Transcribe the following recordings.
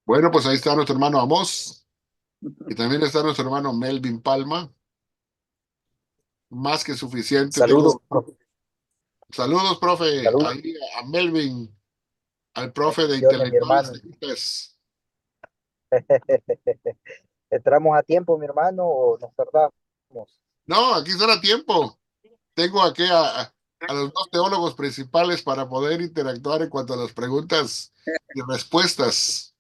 Bueno, pues ahí está nuestro hermano Amos y también está nuestro hermano Melvin Palma. Más que suficiente. Saludos, Tengo saludos, profe, saludos, ahí a Melvin, al profe de bendiciones, mi intelectuales hermano. de IPES. ¿Entramos a tiempo, mi hermano, o nos tardamos? No, aquí será tiempo. Tengo aquí a los dos teólogos principales para poder interactuar en cuanto a las preguntas y respuestas.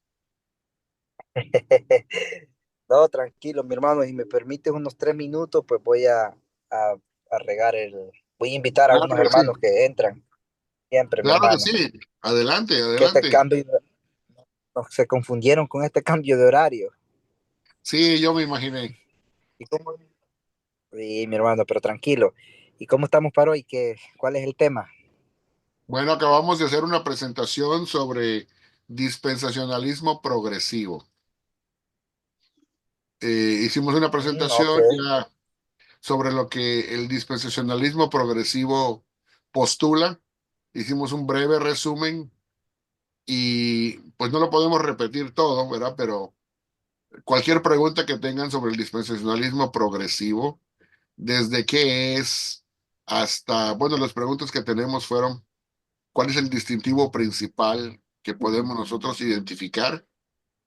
No, tranquilo, mi hermano. Si me permites unos 3 minutos, pues voy a regar voy a invitar a Claro unos que sí, hermanos que entran siempre, mi claro que hermano. sí. Adelante, Que este adelante. cambio, no, se confundieron con este cambio de horario. Sí, yo me imaginé. ¿Y cómo? Sí, mi hermano, pero tranquilo. ¿Y cómo estamos para hoy? ¿Cuál es el tema? Bueno, acabamos de hacer una presentación sobre dispensacionalismo progresivo. Hicimos una Ok. presentación ya sobre lo que el dispensacionalismo progresivo postula. Hicimos un breve resumen y pues no lo podemos repetir todo, ¿verdad? Pero cualquier pregunta que tengan sobre el dispensacionalismo progresivo, desde qué es hasta, bueno, las preguntas que tenemos fueron, ¿cuál es el distintivo principal que podemos nosotros identificar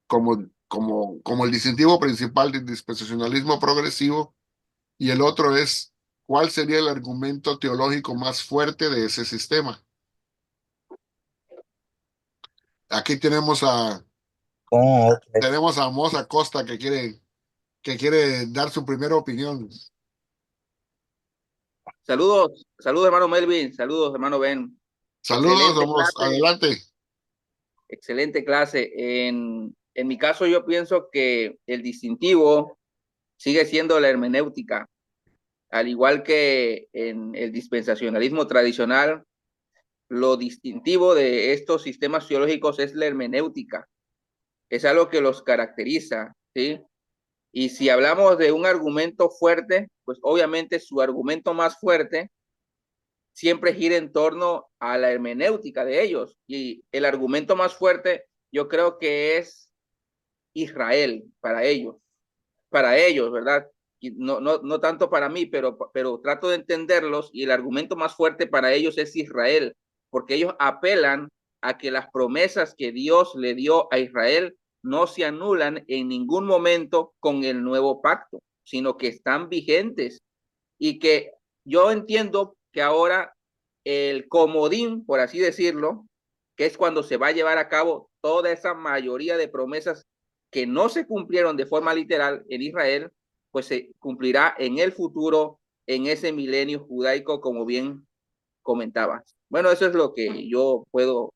como el distintivo principal del dispensacionalismo progresivo? Y el otro es, ¿cuál sería el argumento teológico más fuerte de ese sistema? Aquí Oh, ok. tenemos a Amos Acosta que quiere dar su primera opinión. Saludos, saludos hermano Melvin, saludos hermano Ben. Saludos, Excelente Amos, clase, adelante. excelente clase. En mi caso yo pienso que el distintivo sigue siendo la hermenéutica, al igual que en el dispensacionalismo tradicional, lo distintivo de estos sistemas teológicos es la hermenéutica, es algo que los caracteriza, ¿sí? Y si hablamos de un argumento fuerte, pues obviamente su argumento más fuerte siempre gira en torno a la hermenéutica de ellos. Y el argumento más fuerte yo creo que es Israel para ellos, ¿verdad? Y no tanto para mí, pero trato de entenderlos y el argumento más fuerte para ellos es Israel, porque ellos apelan a que las promesas que Dios le dio a Israel no se anulan en ningún momento con el nuevo pacto, sino que están vigentes y que yo entiendo que ahora el comodín, por así decirlo, que es cuando se va a llevar a cabo toda esa mayoría de promesas que no se cumplieron de forma literal en Israel, pues se cumplirá en el futuro, en ese milenio judaico, como bien comentabas. Bueno, eso es lo que yo puedo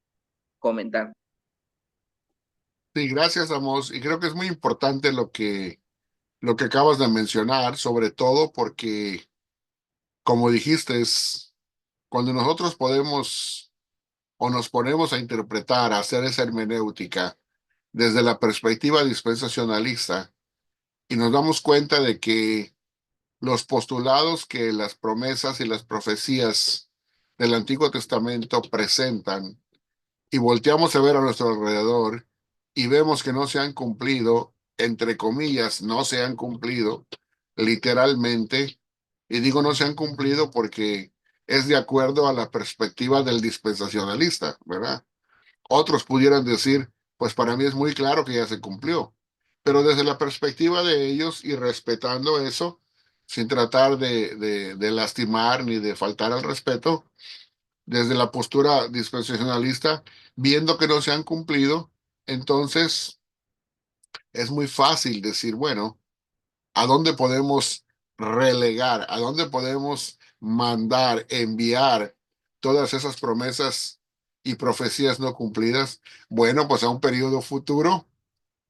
comentar. Sí, gracias, Amos. Y creo que es muy importante lo que acabas de mencionar, sobre todo porque, como dijiste, es cuando nosotros podemos o nos ponemos a interpretar, a hacer esa hermenéutica desde la perspectiva dispensacionalista y nos damos cuenta de que los postulados que las promesas y las profecías del Antiguo Testamento presentan y volteamos a ver a nuestro alrededor y vemos que no se han cumplido, entre comillas, no se han cumplido literalmente, y digo no se han cumplido porque es de acuerdo a la perspectiva del dispensacionalista, ¿verdad? Otros pudieran decir, pues para mí es muy claro que ya se cumplió, pero desde la perspectiva de ellos y respetando eso, sin tratar de lastimar ni de faltar al respeto, desde la postura dispensacionalista, viendo que no se han cumplido, entonces es muy fácil decir, bueno, ¿a dónde podemos relegar? ¿A dónde podemos mandar, enviar todas esas promesas y profecías no cumplidas? Bueno, pues a un periodo futuro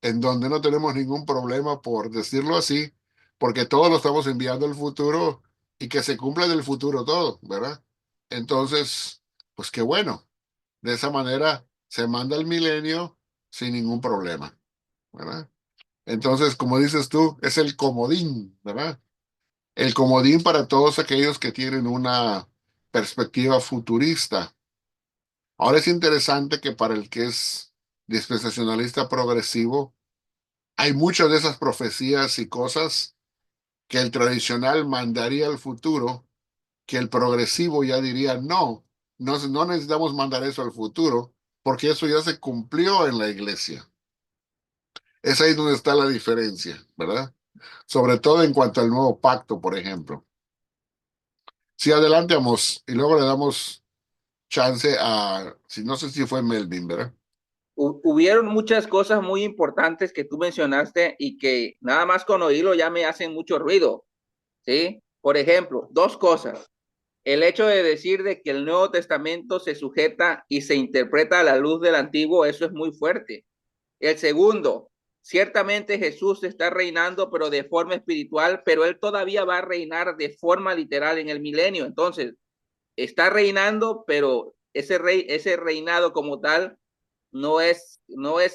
en donde no tenemos ningún problema, por decirlo así, porque todo lo estamos enviando al futuro y que se cumpla del futuro todo, ¿verdad? Entonces, pues qué bueno. De esa manera se manda el milenio sin ningún problema, ¿verdad? Entonces, como dices tú, es el comodín, ¿verdad? El comodín para todos aquellos que tienen una perspectiva futurista. Ahora es interesante que para el que es dispensacionalista progresivo, hay muchas de esas profecías y cosas que el tradicional mandaría al futuro, que el progresivo ya diría, no, no necesitamos mandar eso al futuro, porque eso ya se cumplió en la iglesia. Es ahí donde está la diferencia, ¿verdad? Sobre todo en cuanto al nuevo pacto, por ejemplo. Si adelantamos y luego le damos chance a, si no sé si fue Melvin, ¿verdad? Hubieron muchas cosas muy importantes que tú mencionaste y que nada más con oírlo ya me hacen mucho ruido, ¿sí? Por ejemplo, dos cosas. El hecho de decir de que el Nuevo Testamento se sujeta y se interpreta a la luz del Antiguo, eso es muy fuerte. El segundo, ciertamente Jesús está reinando, pero de forma espiritual, pero él todavía va a reinar de forma literal en el milenio. Entonces, está reinando, pero ese reinado como tal no es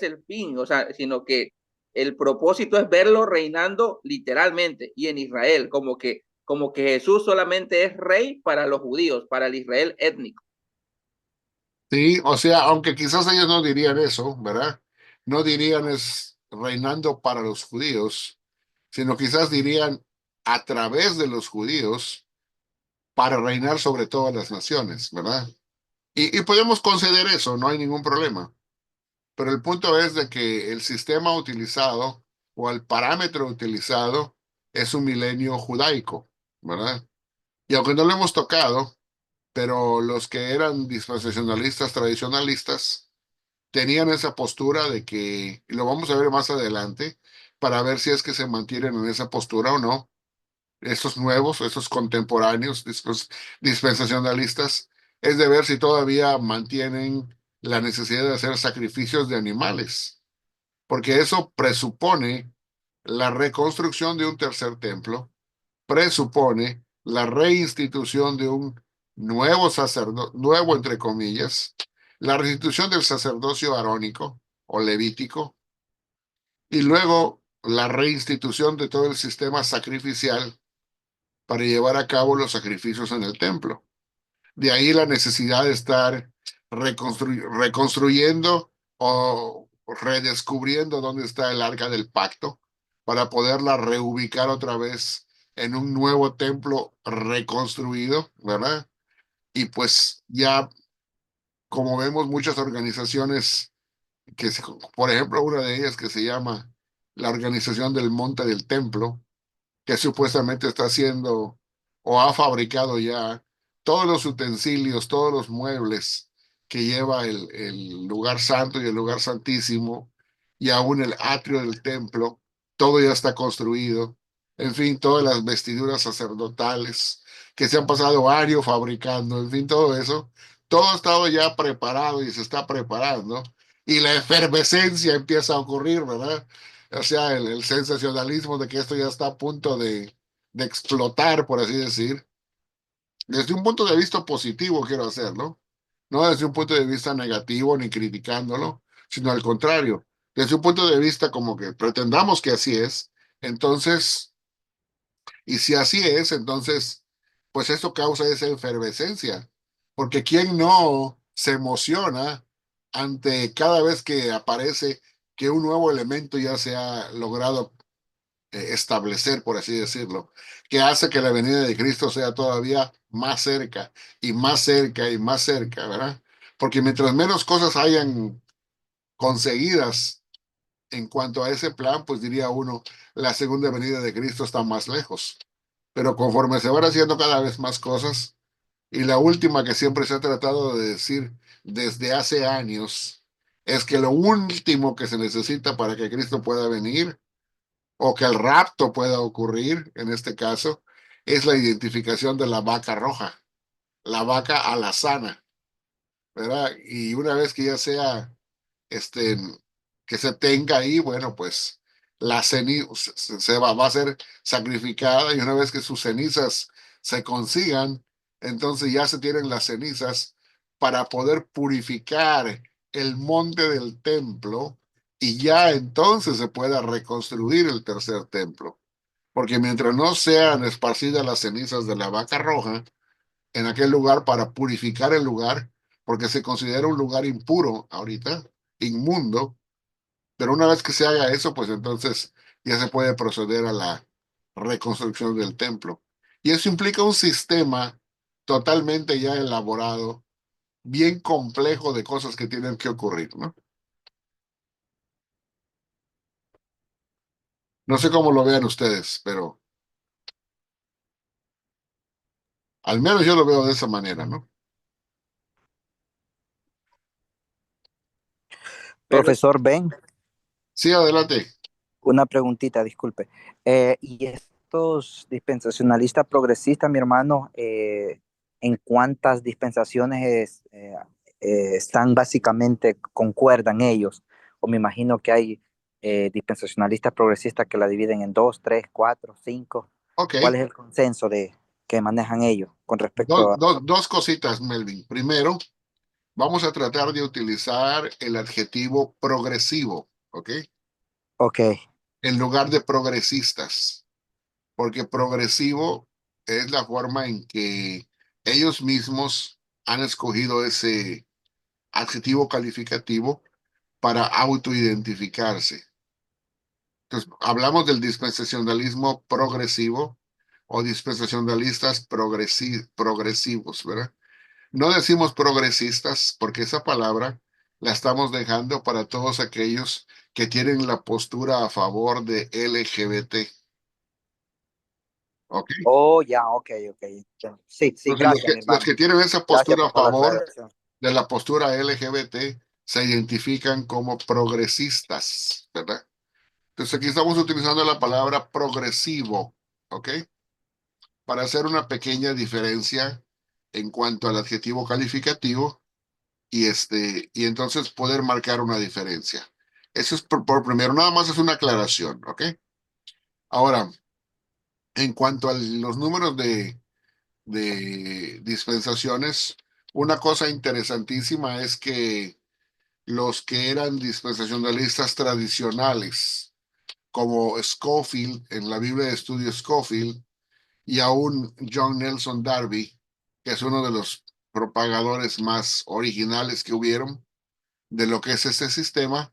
el fin, o sea, sino que el propósito es verlo reinando literalmente y en Israel, como que Jesús solamente es rey para los judíos, para el Israel étnico. Sí, o sea, aunque quizás ellos no dirían eso, ¿verdad? No dirían es reinando para los judíos, sino quizás dirían a través de los judíos para reinar sobre todas las naciones, ¿verdad? Y podemos conceder eso, no hay ningún problema. Pero el punto es de que el sistema utilizado o el parámetro utilizado es un milenio judaico, ¿verdad? Y aunque no lo hemos tocado, pero los que eran dispensacionalistas tradicionalistas tenían esa postura de que, y lo vamos a ver más adelante, para ver si es que se mantienen en esa postura o no, estos nuevos, estos contemporáneos dispensacionalistas, es de ver si todavía mantienen la necesidad de hacer sacrificios de animales, porque eso presupone la reconstrucción de un tercer templo, presupone la reinstitución de un nuevo sacerdote, nuevo entre comillas, la restitución del sacerdocio arónico o levítico, y luego la reinstitución de todo el sistema sacrificial para llevar a cabo los sacrificios en el templo. De ahí la necesidad de estar reconstruyendo o redescubriendo dónde está el arca del pacto para poderla reubicar otra vez en un nuevo templo reconstruido, ¿verdad? Y pues ya, como vemos, muchas organizaciones por ejemplo, una de ellas que se llama la Organización del Monte del Templo, que supuestamente está haciendo o ha fabricado ya todos los utensilios, todos los muebles que lleva el lugar santo y el lugar santísimo, y aún el atrio del templo, todo ya está construido. En fin, todas las vestiduras sacerdotales que se han pasado años fabricando, en fin, todo eso, todo ha estado ya preparado y se está preparando, y la efervescencia empieza a ocurrir, ¿verdad? O sea, el sensacionalismo de que esto ya está a punto de explotar, por así decir, desde un punto de vista positivo quiero hacerlo, no desde un punto de vista negativo ni criticándolo, sino al contrario, desde un punto de vista como que pretendamos que así es, entonces, y si así es, entonces, pues eso causa esa efervescencia, porque ¿quién no se emociona ante cada vez que aparece que un nuevo elemento ya se ha logrado establecer, por así decirlo, que hace que la venida de Cristo sea todavía más cerca y más cerca y más cerca, ¿verdad? Porque mientras menos cosas hayan conseguidas en cuanto a ese plan, pues diría uno, la segunda venida de Cristo está más lejos. Pero conforme se van haciendo cada vez más cosas, y la última que siempre se ha tratado de decir desde hace años, es que lo último que se necesita para que Cristo pueda venir o que el rapto pueda ocurrir, en este caso, es la identificación de la vaca roja, la vaca alazana, ¿verdad? Y una vez que ya sea, este, que se tenga ahí, bueno, pues la ceniza va a ser sacrificada, y una vez que sus cenizas se consigan, entonces ya se tienen las cenizas para poder purificar el monte del templo, y ya entonces se pueda reconstruir el tercer templo. Porque mientras no sean esparcidas las cenizas de la vaca roja en aquel lugar para purificar el lugar, porque se considera un lugar impuro ahorita, inmundo, pero una vez que se haga eso, pues entonces ya se puede proceder a la reconstrucción del templo. Y eso implica un sistema totalmente ya elaborado, bien complejo de cosas que tienen que ocurrir, ¿no? No sé cómo lo vean ustedes, pero al menos yo lo veo de esa manera, ¿no? Pero Profesor Ben, Sí, adelante. una preguntita, disculpe. ¿Y estos dispensacionalistas progresistas, mi hermano, en cuántas dispensaciones están básicamente, concuerdan ellos? O me imagino que hay dispensacionalistas progresistas que la dividen en dos, tres, cuatro, cinco. Ok, ¿Cuál es el consenso que manejan ellos con respecto a... dos cositas, Melvin. Primero, vamos a tratar de utilizar el adjetivo progresivo, ¿ok? Ok, En lugar de progresistas, porque progresivo es la forma en que ellos mismos han escogido ese adjetivo calificativo para autoidentificarse. Entonces, hablamos del dispensacionalismo progresivo o dispensacionalistas progresivos, ¿verdad? No decimos progresistas porque esa palabra la estamos dejando para todos aquellos que tienen la postura a favor de LGBT, ¿ok? oh, ya, ok, ok. Sí, sí, Entonces, gracias, mi los hermano. que tienen esa Gracias postura a por la favor aclaración. de la postura LGBT se identifican como progresistas, ¿verdad? Entonces aquí estamos utilizando la palabra progresivo, ¿ok? Para hacer una pequeña diferencia en cuanto al adjetivo calificativo y entonces poder marcar una diferencia. Eso es por primero, nada más es una aclaración, ¿ok? Ahora, en cuanto a los números de dispensaciones, una cosa interesantísima es que los que eran dispensacionalistas tradicionales, como Scofield, en la Biblia de Estudio Scofield, y aún John Nelson Darby, que es uno de los propagadores más originales que hubieron de lo que es este sistema,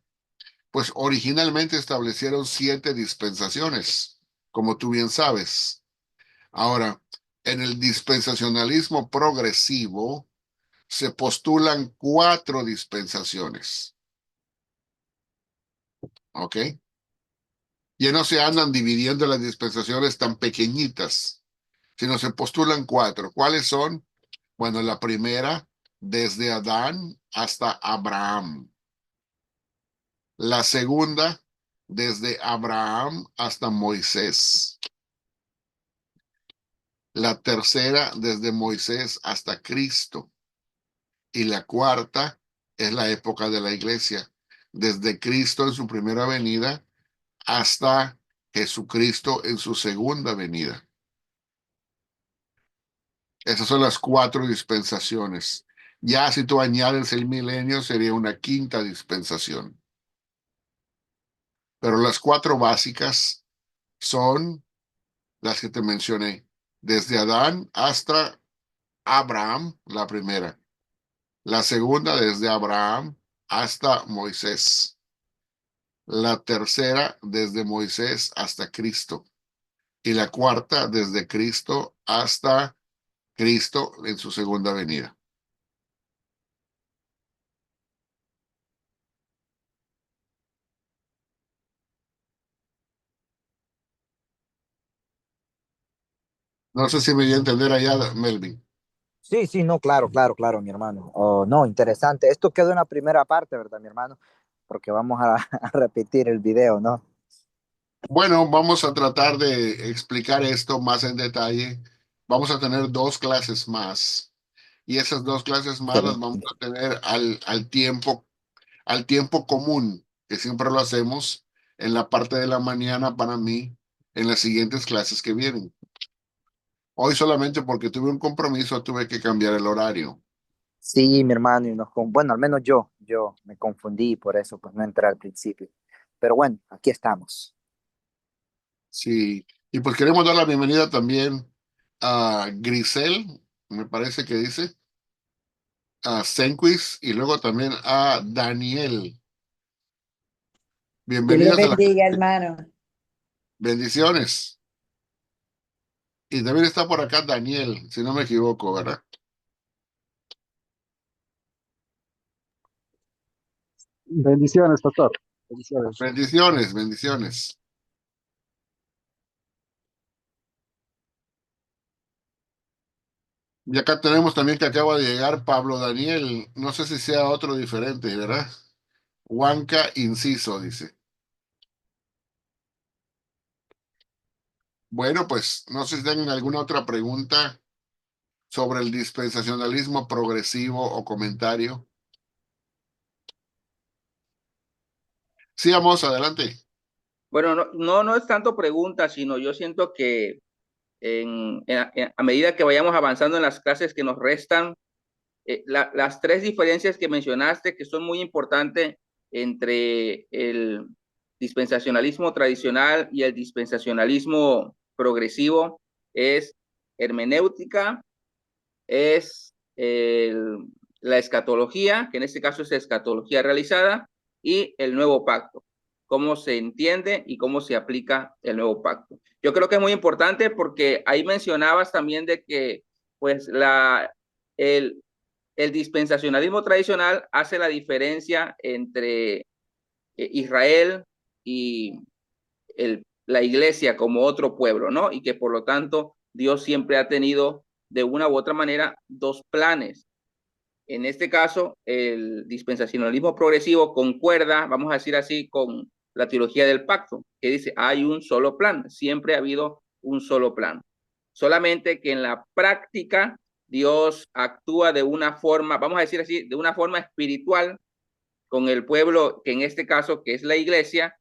pues originalmente establecieron 7 dispensaciones, como tú bien sabes. Ahora, en el dispensacionalismo progresivo se postulan 4 dispensaciones, ¿ok? Ya no se andan dividiendo las dispensaciones tan pequeñitas, sino se postulan 4. ¿Cuáles son? Bueno, la primera, desde Adán hasta Abraham. La segunda, desde Abraham hasta Moisés. La tercera, desde Moisés hasta Cristo. Y la cuarta es la época de la iglesia, desde Cristo en su primera venida hasta Jesucristo en su segunda venida. Esas son las 4 dispensaciones. Ya si tú añades el milenio, sería una quinta dispensación. Pero las 4 básicas son las que te mencioné, desde Adán hasta Abraham, la primera. La segunda, desde Abraham hasta Moisés. La tercera, desde Moisés hasta Cristo. Y la cuarta, desde Cristo hasta Cristo en su segunda venida. No sé si me dio a entender allá, Melvin. Sí, sí, no, claro, claro, claro, mi hermano. Oh, no, interesante. Esto quedó en la primera parte, ¿verdad, mi hermano? Porque vamos a, a repetir el video, ¿no? Bueno, vamos a tratar de explicar esto más en detalle. Vamos a tener 2 clases más y esas 2 clases más las vamos Excelente. a tener al tiempo común, que siempre lo hacemos en la parte de la mañana para mí, en las siguientes clases que vienen. Hoy solamente porque tuve un compromiso tuve que cambiar el horario. Sí, mi hermano, y bueno, al menos yo me confundí por eso, pues no entré al principio. Pero bueno, aquí estamos. Sí, y pues queremos dar la bienvenida también a Grisel, me parece que dice, a Senquis y luego también a Daniel. Dios le Bienvenidos a la bendiga, hermano. bendiciones. Y también está por acá Daniel, si no me equivoco, ¿verdad? Bendiciones, pastor. Bendiciones. Bendiciones, bendiciones. Y acá tenemos también que acaba de llegar Pablo Daniel. No sé si sea otro diferente, ¿verdad? Huanca Inciso, dice. Bueno, pues no sé si tienen alguna otra pregunta sobre el dispensacionalismo progresivo o comentario. Sí, vamos, adelante. Bueno, no es tanto pregunta, sino yo siento que a medida que vayamos avanzando en las clases que nos restan, las tres diferencias que mencionaste, que son muy importantes entre el dispensacionalismo tradicional y el dispensacionalismo progresivo, es hermenéutica, es la escatología, que en este caso es escatología realizada, y el nuevo pacto, cómo se entiende y cómo se aplica el nuevo pacto. Yo creo que es muy importante porque ahí mencionabas también de que pues el dispensacionalismo tradicional hace la diferencia entre Israel y la iglesia como otro pueblo, ¿no? Y que por lo tanto Dios siempre ha tenido de una u otra manera dos planes. En este caso, el dispensacionalismo progresivo concuerda, vamos a decir así, con la teología del pacto, que dice, hay un solo plan, siempre ha habido un solo plan. Solamente que en la práctica Dios actúa de una forma, vamos a decir así, de una forma espiritual con el pueblo, que en este caso, que es la iglesia,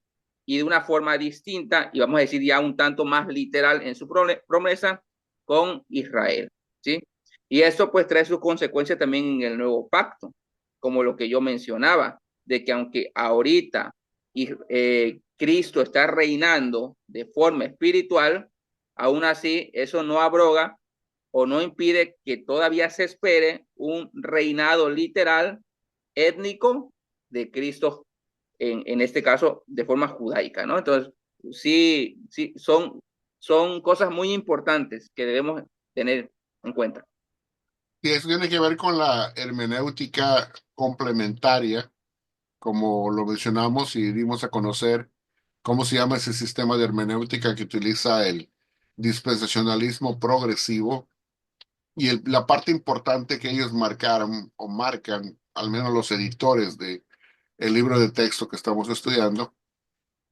y de una forma distinta, y vamos a decir ya un tanto más literal en su promesa, con Israel, ¿sí? Y eso pues trae sus consecuencias también en el nuevo pacto, como lo que yo mencionaba, de que aunque ahorita Cristo está reinando de forma espiritual, aún así eso no abroga o no impide que todavía se espere un reinado literal étnico de Cristo, en este caso de forma judaica, ¿no? Entonces, sí, son cosas muy importantes que debemos tener en cuenta. Y eso tiene que ver con la hermenéutica complementaria, como lo mencionamos y dimos a conocer cómo se llama ese sistema de hermenéutica que utiliza el dispensacionalismo progresivo. Y la parte importante que ellos marcaron o marcan, al menos los editores de el libro de texto que estamos estudiando,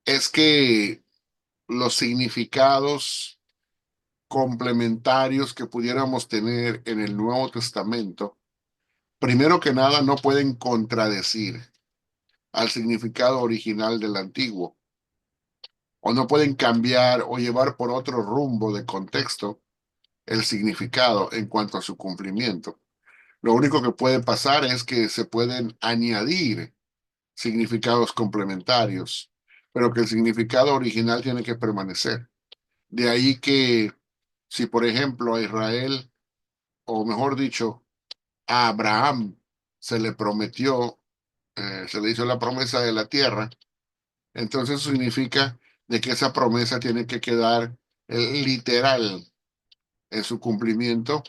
es que los significados complementarios que pudiéramos tener en el Nuevo Testamento, primero que nada, no pueden contradecir al significado original del Antiguo, o no pueden cambiar o llevar por otro rumbo de contexto el significado en cuanto a su cumplimiento. Lo único que puede pasar es que se pueden añadir significados complementarios, pero que el significado original tiene que permanecer. De ahí que si, por ejemplo, a Israel, o mejor dicho, a Abraham se le prometió, se le hizo la promesa de la tierra, entonces eso significa de que esa promesa tiene que quedar literal en su cumplimiento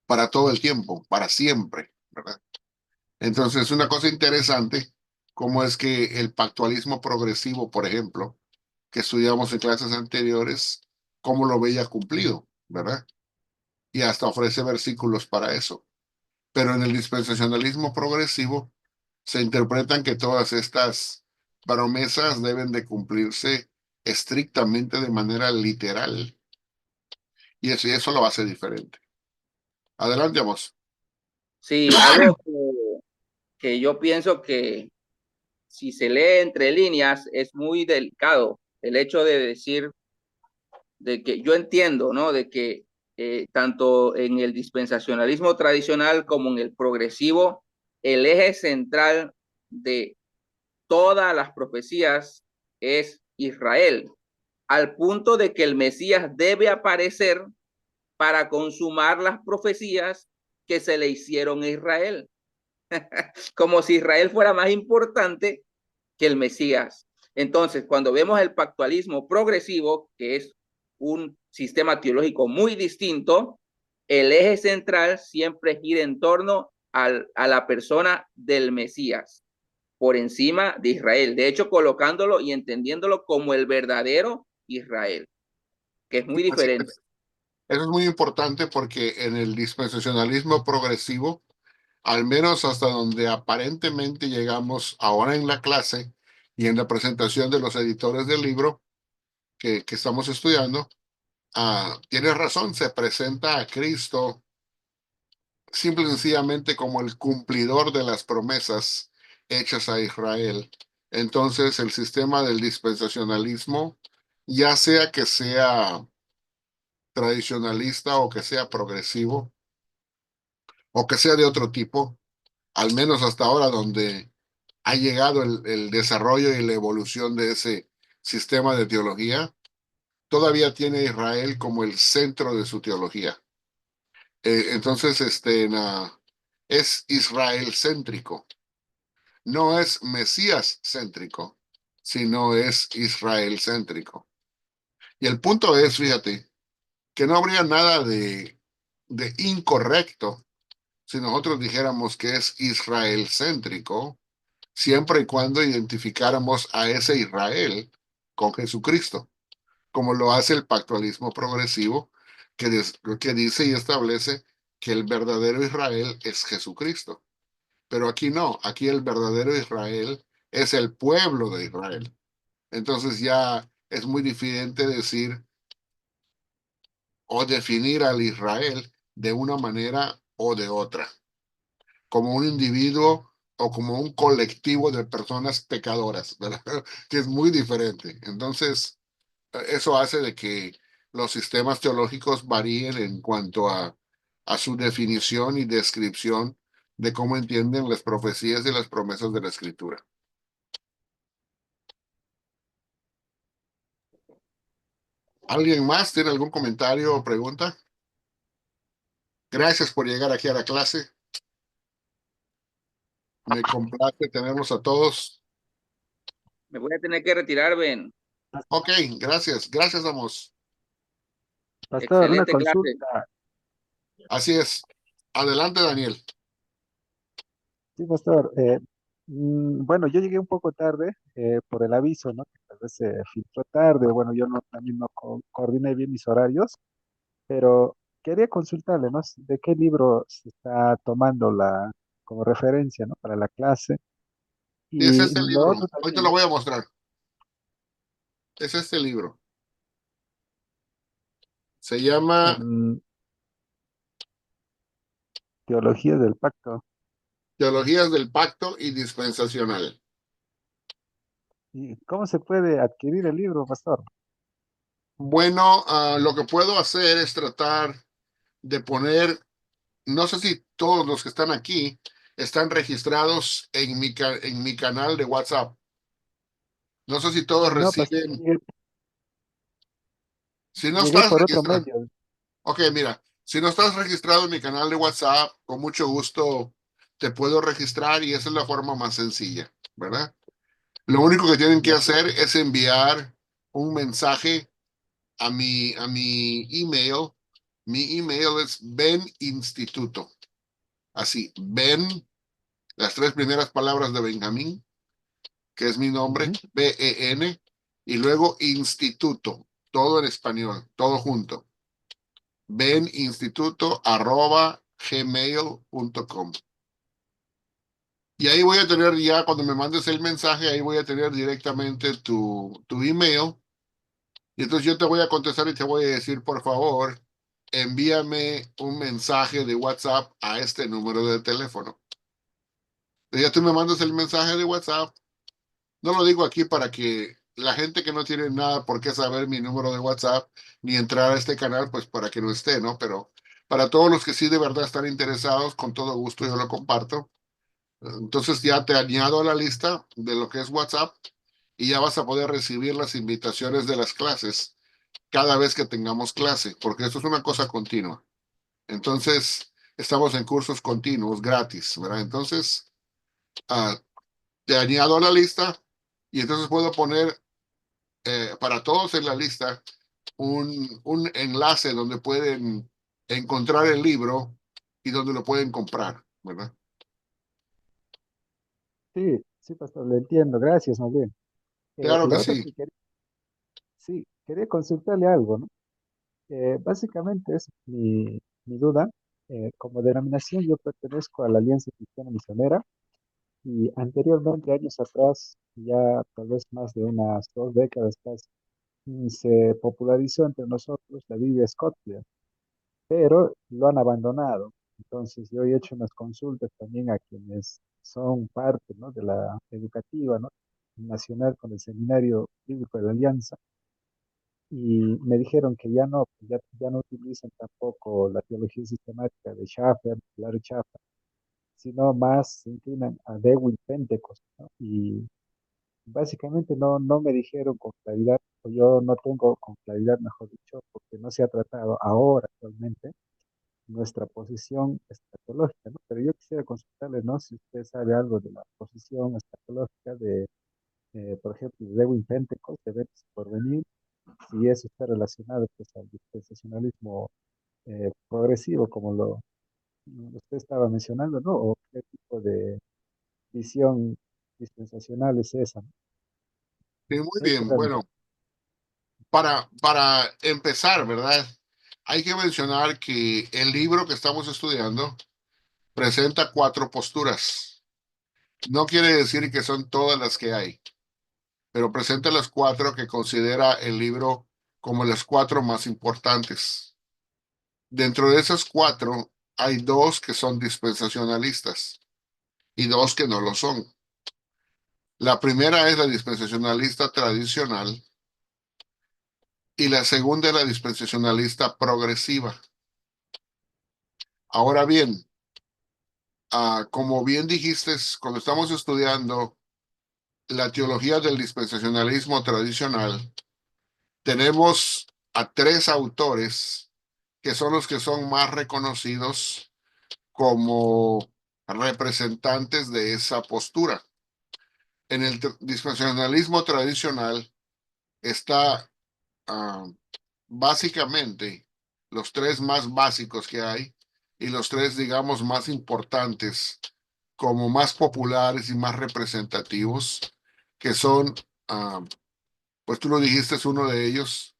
para todo el tiempo, para siempre, ¿verdad? Entonces, una cosa interesante, como es que el pactualismo progresivo, por ejemplo, que estudiamos en clases anteriores, cómo lo veía cumplido, ¿verdad? Y hasta ofrece versículos para eso. Pero en el dispensacionalismo progresivo se interpretan que todas estas promesas deben de cumplirse estrictamente de manera literal. Y eso lo hace diferente. Adelante, vamos. Sí, algo que yo pienso que si se lee entre líneas es muy delicado el hecho de decir de que yo entiendo, ¿no? De que tanto en el dispensacionalismo tradicional como en el progresivo, el eje central de todas las profecías es Israel, al punto de que el Mesías debe aparecer para consumar las profecías que se le hicieron a Israel. Como si Israel fuera más importante que el Mesías. Entonces, cuando vemos el pactualismo progresivo, que es un sistema teológico muy distinto, el eje central siempre gira en torno a la persona del Mesías, por encima de Israel. De hecho, colocándolo y entendiéndolo como el verdadero Israel, que es muy Así diferente. es. Eso es muy importante porque en el dispensacionalismo progresivo, al menos hasta donde aparentemente llegamos ahora en la clase y en la presentación de los editores del libro que estamos estudiando, tienes razón, se presenta a Cristo simple y sencillamente como el cumplidor de las promesas hechas a Israel. Entonces, el sistema del dispensacionalismo, ya sea que sea tradicionalista o que sea progresivo o que sea de otro tipo, al menos hasta ahora donde ha llegado el desarrollo y la evolución de ese sistema de teología, todavía tiene a Israel como el centro de su teología. Entonces, es Israel céntrico, no es Mesías céntrico, sino es Israel céntrico. Y el punto es, fíjate, que no habría nada de incorrecto si nosotros dijéramos que es Israel céntrico, siempre y cuando identificáramos a ese Israel con Jesucristo, como lo hace el pactualismo progresivo, que dice y establece que el verdadero Israel es Jesucristo. Pero aquí no, aquí el verdadero Israel es el pueblo de Israel. Entonces ya es muy diferente decir o definir al Israel de una manera o de otra, como un individuo o como un colectivo de personas pecadoras, ¿verdad? Que es muy diferente. Entonces, eso hace de que los sistemas teológicos varíen en cuanto a su definición y descripción de cómo entienden las profecías y las promesas de la Escritura. ¿Alguien más tiene algún comentario o pregunta? Gracias por llegar aquí a la clase. Me complace tenerlos a todos. Me voy a tener que retirar, Ben. Ok, gracias. Gracias, Amos. Pastor, una Excelente clase. consulta. Así es. Adelante, Daniel. Sí, pastor. Bueno, yo llegué un poco tarde por el aviso, ¿no? Que tal vez se filtró tarde. Bueno, yo no, también no coordiné bien mis horarios, pero quería consultarle, ¿no? ¿De qué libro se está tomando como referencia, ¿no? Para la clase. Sí, es Y este lo libro. otro Hoy te también, lo ¿no? voy a mostrar. Es este libro. Se llama En Teología del Pacto. Teologías del Pacto y Dispensacional. ¿Y cómo se puede adquirir el libro, pastor? Bueno, lo que puedo hacer es tratar de poner, no sé si todos los que están aquí están registrados en en mi canal de WhatsApp. No sé si todos No, pastor, reciben, si no llegué estás por otro registrado. medio. Ok, mira, si no estás registrado en mi canal de WhatsApp, con mucho gusto te puedo registrar y esa es la forma más sencilla, ¿verdad? Lo único que tienen que Ya. hacer es enviar un mensaje a mi email. Mi email es beninstituto. Así, Ben, las tres primeras palabras de Benjamín, que es mi nombre, Ujú. Ben, y luego instituto, todo en español, todo junto. beninstituto@gmail.com. Y ahí voy a tener ya, cuando me mandes el mensaje, ahí voy a tener directamente tu email. Y entonces yo te voy a contestar y te voy a decir, por favor, envíame un mensaje de WhatsApp a este número de teléfono. Ya tú me mandas el mensaje de WhatsApp. No lo digo aquí para que la gente que no tiene nada por qué saber mi número de WhatsApp ni entrar a este canal, pues para que no esté, ¿no? Pero para todos los que sí de verdad están interesados, con todo gusto yo lo comparto. Entonces ya te añado a la lista de lo que es WhatsApp y ya vas a poder recibir las invitaciones de las clases cada vez que tengamos clase, porque esto es una cosa continua. Entonces, estamos en cursos continuos gratis, ¿verdad? Entonces, te añado a la lista Y entonces puedo poner para todos en la lista un enlace donde pueden encontrar el libro y donde lo pueden comprar, ¿verdad? Sí, sí, pastor, le entiendo. Gracias, más bien. Claro que Lo otro sí. que quería, sí, quería consultarle algo, ¿no? Básicamente es mi duda. Como denominación, yo pertenezco a la Alianza Cristiana Misionera y anteriormente, años atrás, ya tal vez más de unas 2 décadas casi, se popularizó entre nosotros la Biblia Scotia, pero lo han abandonado. Entonces, yo he hecho unas consultas también a quienes son parte, ¿no?, de la educativa, ¿no?, nacional con el Seminario Bíblico de la Alianza, y me dijeron que ya no, ya no utilizan tampoco la teología sistemática de Schaffer, Larry Schaffer, sino más se inclinan a DeWitt Pentecost, ¿no? Y básicamente no me dijeron con claridad, o yo no tengo con claridad, mejor dicho, porque no se ha tratado ahora actualmente nuestra posición escatológica, ¿no? Pero yo quisiera consultarle, ¿no?, si usted sabe algo de la posición escatológica de, por ejemplo, de Lewin Pentecost, de Eventos por Venir, si eso está relacionado pues al dispensacionalismo progresivo, como lo usted estaba mencionando, ¿no? O qué tipo de visión dispensacional es esa, ¿no? Sí, muy Eso bien. realmente. Bueno, para empezar, ¿verdad? Hay que mencionar que el libro que estamos estudiando presenta 4 posturas. No quiere decir que son todas las que hay, pero presenta las 4 que considera el libro como las 4 más importantes. Dentro de esas 4 hay 2 que son dispensacionalistas y 2 que no lo son. La primera es la dispensacionalista tradicional y la segunda es la dispensacionalista progresiva. Ahora bien, como bien dijiste, cuando estamos estudiando la teología del dispensacionalismo tradicional, tenemos a 3 autores que son los que son más reconocidos como representantes de esa postura. En el dispensacionalismo tradicional está básicamente los 3 más básicos que hay y los 3, digamos, más importantes, como más populares y más representativos, que son, ah, pues tú lo dijiste, es uno de ellos,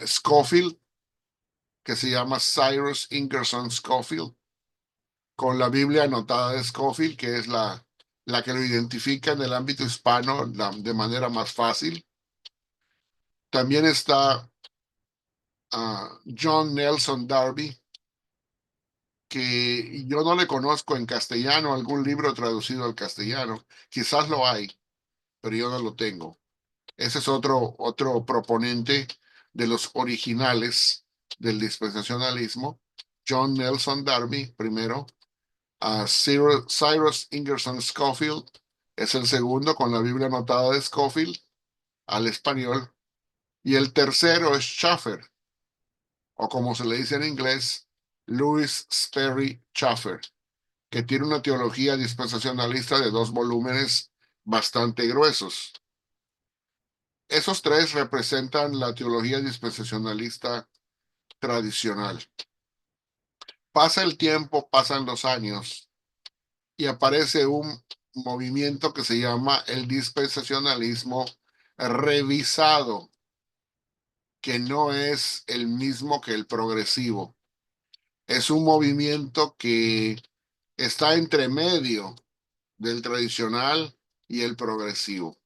Scofield, que se llama Cyrus Ingerson Scofield, con la Biblia anotada de Scofield, que es la que lo identifica en el ámbito hispano de manera más fácil. También está John Nelson Darby, que yo no le conozco en castellano, algún libro traducido al castellano. Quizás lo hay, pero yo no lo tengo. Ese es otro proponente de los originales del dispensacionalismo. John Nelson Darby, primero. Cyrus Ingerson Scofield es el segundo, con la Biblia anotada de Scofield al español. Y el tercero es Schaffer, o como se le dice en inglés, Louis Sperry Schaffer, que tiene una teología dispensacionalista de 2 volúmenes bastante gruesos. Esos 3 representan la teología dispensacionalista tradicional. Pasa el tiempo, pasan los años y aparece un movimiento que se llama el dispensacionalismo revisado, que no es el mismo que el progresivo. Es un movimiento que está entre medio del tradicional y el progresivo.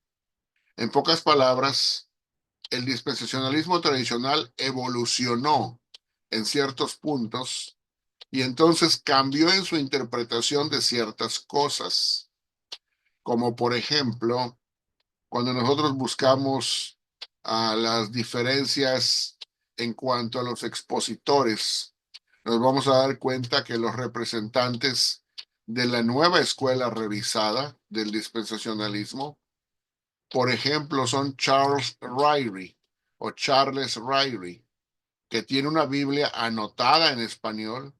En pocas palabras, el dispensacionalismo tradicional evolucionó en ciertos puntos y entonces cambió en su interpretación de ciertas cosas, como por ejemplo, cuando nosotros buscamos las diferencias en cuanto a los expositores, nos vamos a dar cuenta que los representantes de la nueva escuela revisada del dispensacionalismo, por ejemplo, son Charles Ryrie o Charles Ryrie, que tiene una Biblia anotada en español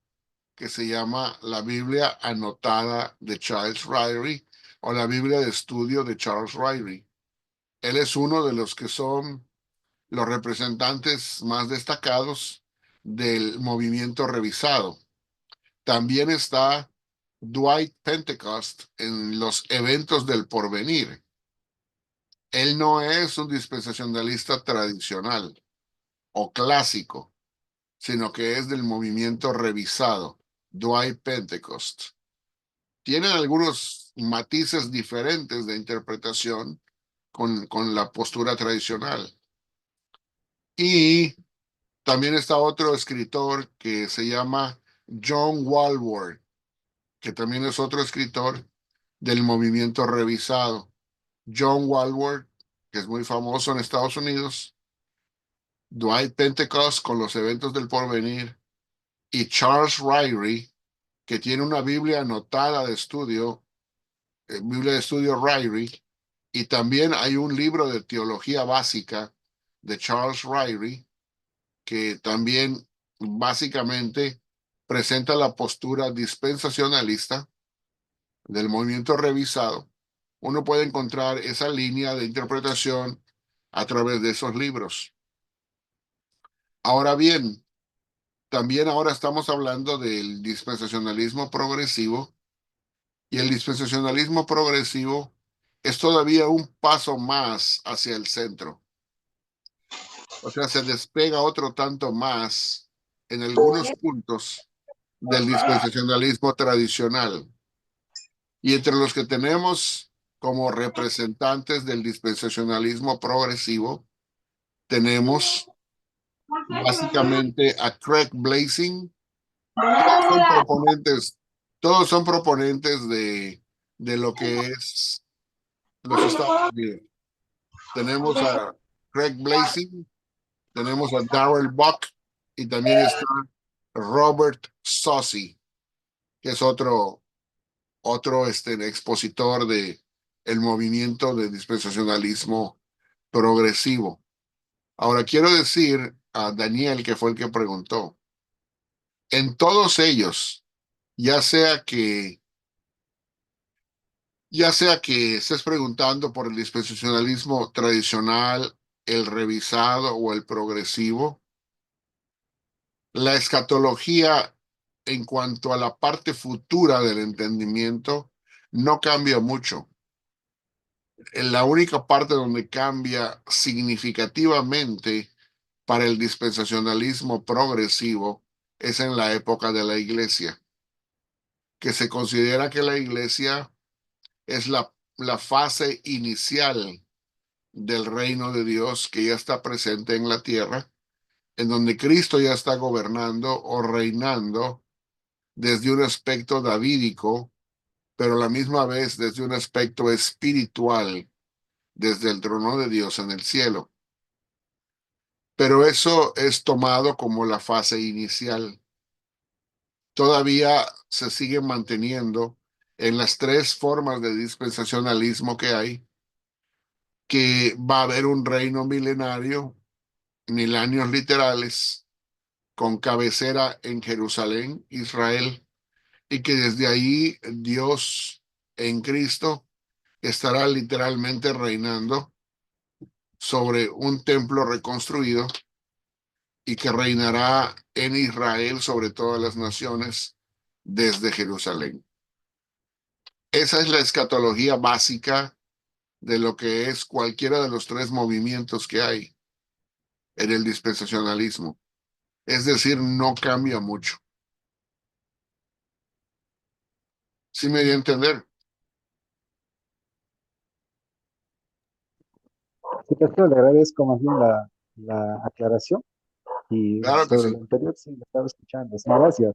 que se llama la Biblia anotada de Charles Ryrie o la Biblia de estudio de Charles Ryrie. Él es uno de los que son los representantes más destacados del movimiento revisado. También está Dwight Pentecost en los eventos del porvenir. Él no es un dispensacionalista tradicional o clásico, sino que es del movimiento revisado, Dwight Pentecost. Tienen algunos matices diferentes de interpretación con la postura tradicional. Y también está otro escritor que se llama John Walworth, que también es otro escritor del movimiento revisado. John Walworth, que es muy famoso en Estados Unidos, Dwight Pentecost con los eventos del porvenir, y Charles Ryrie, que tiene una Biblia anotada de estudio, Biblia de estudio Ryrie, y también hay un libro de teología básica de Charles Ryrie, que también básicamente presenta la postura dispensacionalista del movimiento revisado. Uno puede encontrar esa línea de interpretación a través de esos libros. Ahora bien, también ahora estamos hablando del dispensacionalismo progresivo, y el dispensacionalismo progresivo es todavía un paso más hacia el centro. O sea, se despega otro tanto más en algunos puntos del dispensacionalismo tradicional. Y entre los que tenemos como representantes del dispensacionalismo progresivo, tenemos básicamente a Craig Blazing. Todos son proponentes, todos son proponentes de lo que es los Estados Unidos. Tenemos a Craig Blazing, tenemos a Darrell Buck y también está Robert Saucy, que es otro expositor de el movimiento de dispensacionalismo progresivo. Ahora quiero decir a Daniel, que fue el que preguntó, en todos ellos, ya sea que estés preguntando por el dispensacionalismo tradicional, el revisado o el progresivo, la escatología en cuanto a la parte futura del entendimiento no cambia mucho. En la única parte donde cambia significativamente para el dispensacionalismo progresivo es en la época de la iglesia, que se considera que la iglesia es la fase inicial del reino de Dios que ya está presente en la tierra, en donde Cristo ya está gobernando o reinando desde un aspecto davídico, pero a la misma vez desde un aspecto espiritual, desde el trono de Dios en el cielo. Pero eso es tomado como la fase inicial. Todavía se sigue manteniendo en las tres formas de dispensacionalismo que hay, que va a haber un reino milenario, 1000 años literales, con cabecera en Jerusalén, Israel, y que desde ahí Dios en Cristo estará literalmente reinando sobre un templo reconstruido y que reinará en Israel sobre todas las naciones desde Jerusalén. Esa es la escatología básica de lo que es cualquiera de los tres movimientos que hay en el dispensacionalismo. Es decir, no cambia mucho. ¿Sí me dio a entender? Sí, pastor, le agradezco más bien la aclaración y Claro que sobre sí. lo anterior sí lo estaba escuchando. Sí, gracias.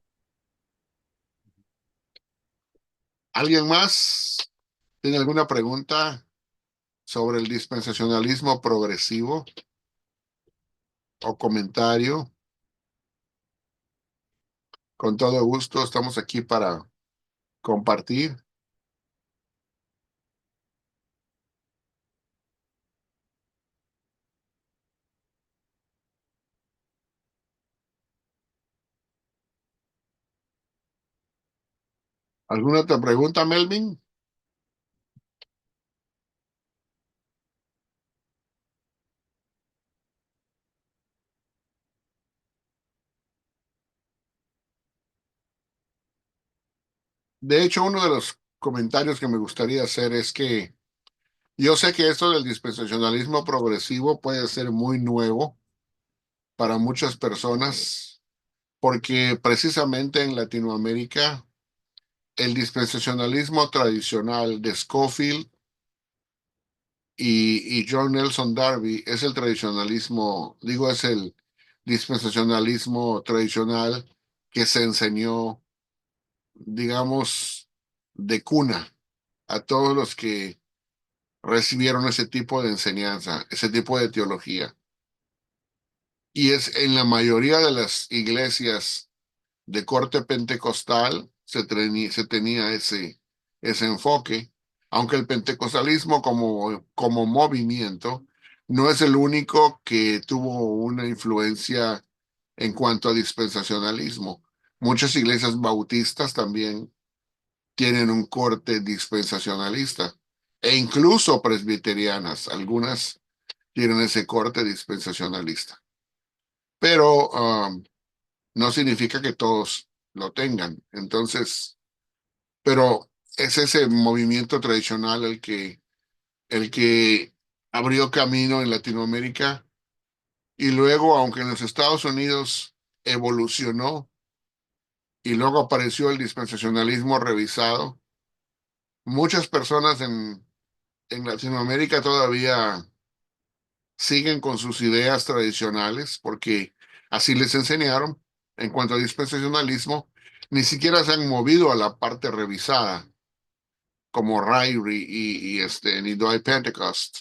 ¿Alguien más tiene alguna pregunta sobre el dispensacionalismo progresivo o comentario? Con todo gusto, estamos aquí para compartir. ¿Alguna otra pregunta, Melvin? De hecho, uno de los comentarios que me gustaría hacer es que yo sé que esto del dispensacionalismo progresivo puede ser muy nuevo para muchas personas, porque precisamente en Latinoamérica el dispensacionalismo tradicional de Scofield y John Nelson Darby es el tradicionalismo, digo, es el dispensacionalismo tradicional que se enseñó, digamos, de cuna a todos los que recibieron ese tipo de enseñanza, ese tipo de teología. Y es en la mayoría de las iglesias de corte pentecostal se tenía ese enfoque, aunque el pentecostalismo como movimiento no es el único que tuvo una influencia en cuanto a dispensacionalismo. Muchas iglesias bautistas también tienen un corte dispensacionalista e incluso presbiterianas, algunas tienen ese corte dispensacionalista, pero no significa que todos lo tengan. Entonces, pero es ese movimiento tradicional el que abrió camino en Latinoamérica y luego, aunque en los Estados Unidos evolucionó y luego apareció el dispensacionalismo revisado, muchas personas en Latinoamérica todavía siguen con sus ideas tradicionales porque así les enseñaron en cuanto a dispensacionalismo, ni siquiera se han movido a la parte revisada como Ryrie ni Dwight Pentecost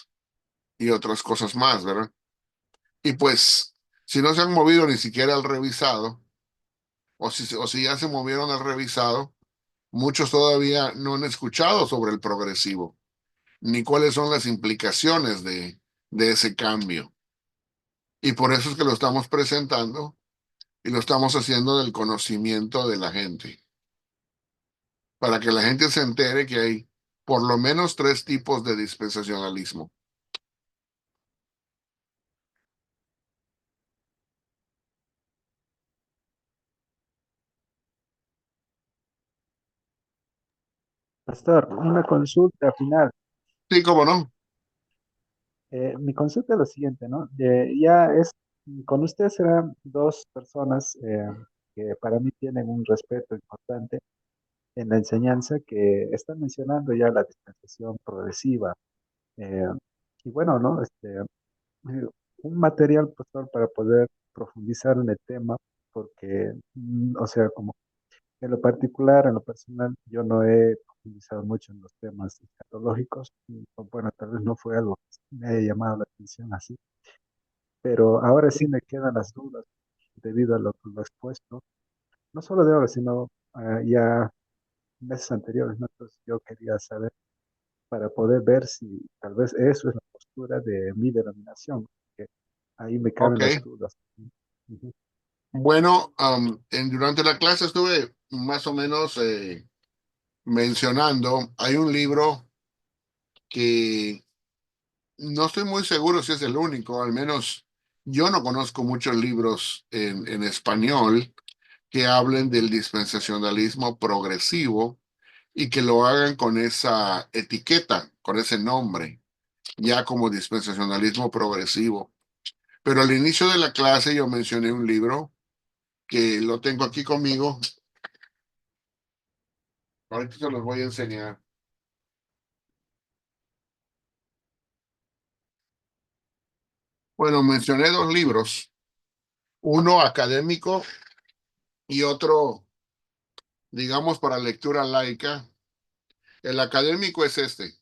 y otras cosas más, ¿verdad? Y pues, si no se han movido ni siquiera al revisado, o si ya se movieron al revisado, muchos todavía no han escuchado sobre el progresivo, ni cuáles son las implicaciones de ese cambio. Y por eso es que lo estamos presentando y lo estamos haciendo del conocimiento de la gente, para que la gente se entere que hay por lo menos tres tipos de dispensacionalismo. Pastor, una consulta final. Sí, cómo no. Mi consulta es lo siguiente, ¿no? Ya es, con usted serán dos personas que para mí tienen un respeto importante en la enseñanza que están mencionando ya la dispensación progresiva. eh, y bueno, ¿no? Un material, pastor, para poder profundizar en el tema, porque, o sea, como en lo particular, en lo personal, yo no he profundizado mucho en los temas escatológicos. O bueno, tal vez no fue algo que me haya llamado la atención así, pero ahora sí me quedan las dudas debido a lo expuesto, no solo de ahora, sino ya meses anteriores, ¿no? Entonces yo quería saber para poder ver si tal vez eso es la postura de mi denominación, que ahí me caben Ok. las dudas. Ujú. Bueno, durante la clase estuve más o menos mencionando, hay un libro que no estoy muy seguro si es el único, al menos yo no conozco muchos libros en español que hablen del dispensacionalismo progresivo y que lo hagan con esa etiqueta, con ese nombre, ya como dispensacionalismo progresivo. Pero al inicio de la clase yo mencioné un libro que lo tengo aquí conmigo. Ahorita se los voy a enseñar. Bueno, mencioné dos libros, uno académico y otro, digamos, para lectura laica. El académico es este,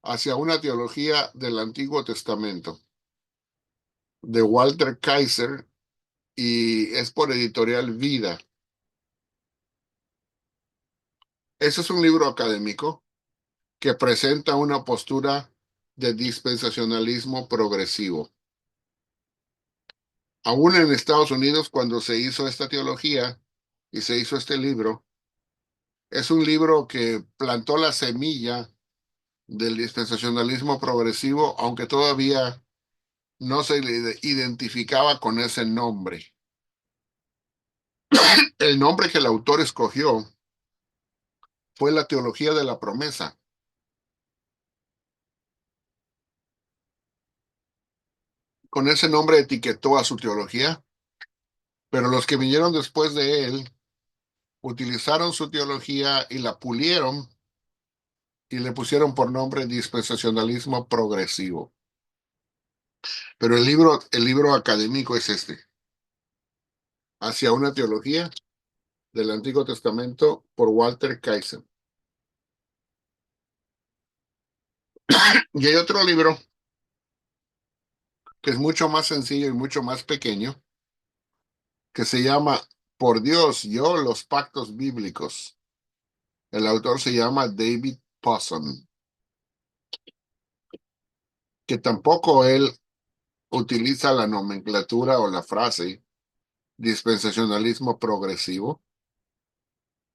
Hacia una teología del Antiguo Testamento, de Walter Kaiser, y es por editorial Vida. Ese es un libro académico que presenta una postura de dispensacionalismo progresivo. Aún en Estados Unidos, cuando se hizo esta teología y se hizo este libro, es un libro que plantó la semilla del dispensacionalismo progresivo, aunque todavía no se le identificaba con ese nombre. El nombre que el autor escogió fue la teología de la promesa. Con ese nombre etiquetó a su teología, pero los que vinieron después de él utilizaron su teología y la pulieron y le pusieron por nombre dispensacionalismo progresivo. Pero el libro académico es este, Hacia una teología del Antiguo Testamento por Walter Kaiser. Y hay otro libro que es mucho más sencillo y mucho más pequeño, que se llama Por Dios, yo, los pactos bíblicos. El autor se llama David Pawson, que tampoco él utiliza la nomenclatura o la frase dispensacionalismo progresivo,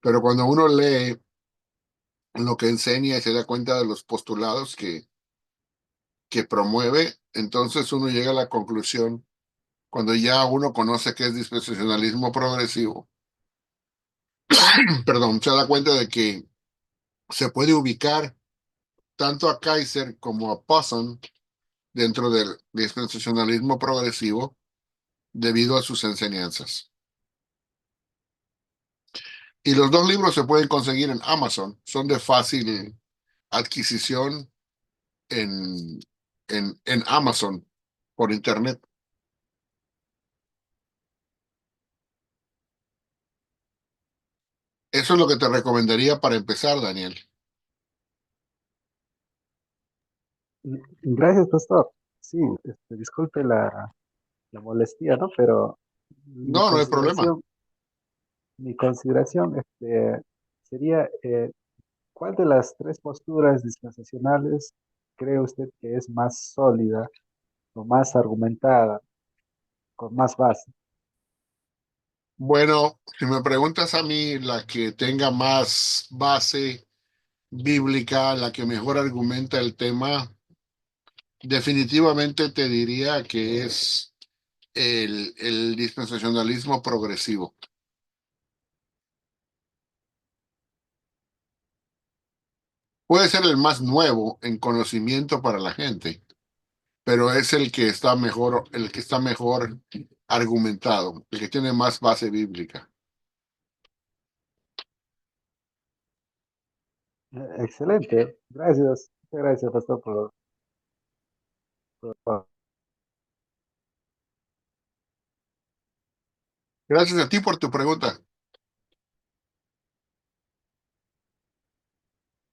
pero cuando uno lee lo que enseña y se da cuenta de los postulados que promueve, entonces uno llega a la conclusión, cuando ya uno conoce qué es dispensacionalismo progresivo, perdón, se da cuenta de que se puede ubicar tanto a Kaiser como a Pawson dentro del dispensacionalismo progresivo debido a sus enseñanzas. Y los dos libros se pueden conseguir en Amazon, son de fácil adquisición en, en Amazon por internet. Eso es lo que te recomendaría para empezar, Daniel. Gracias, pastor. Sí, disculpe la molestia, ¿no? Pero mi No, no hay problema. consideración, mi consideración, sería, ¿cuál de las tres posturas dispensacionales cree usted que es más sólida o más argumentada, con más base? Bueno, si me preguntas a mí, la que tenga más base bíblica, la que mejor argumenta el tema, definitivamente te diría que es el dispensacionalismo progresivo. Puede ser el más nuevo en conocimiento para la gente, pero es el que está mejor argumentado, el que tiene más base bíblica. Excelente. Gracias. Muchas gracias, pastor, por Gracias a ti por tu pregunta.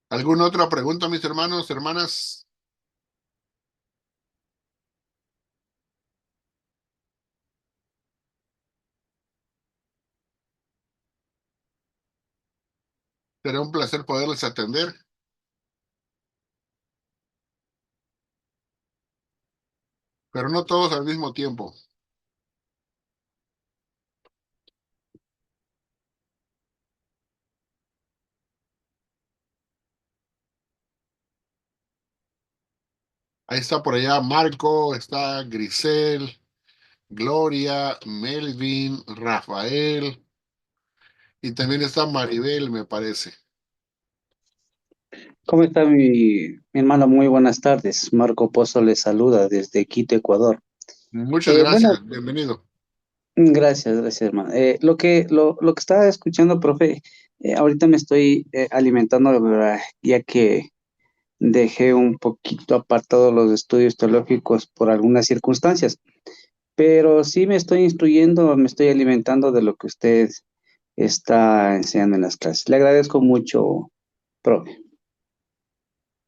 ¿Alguna otra pregunta, mis hermanos, hermanas? Será un placer poderles atender, pero no todos al mismo tiempo. Ahí está por allá Marco, está Grisel, Gloria, Melvin, Rafael y también está Maribel, me parece. ¿Cómo está mi hermano? Muy buenas tardes. Marco Pozo le saluda desde Quito, Ecuador. Muchas Bueno, gracias, bienvenido. gracias, hermano. Lo que estaba escuchando, profe, ahorita me estoy alimentando, ¿verdad? Ya que dejé un poquito apartado los estudios teológicos por algunas circunstancias, pero sí me estoy instruyendo, me estoy alimentando de lo que usted está enseñando en las clases. Le agradezco mucho, profe.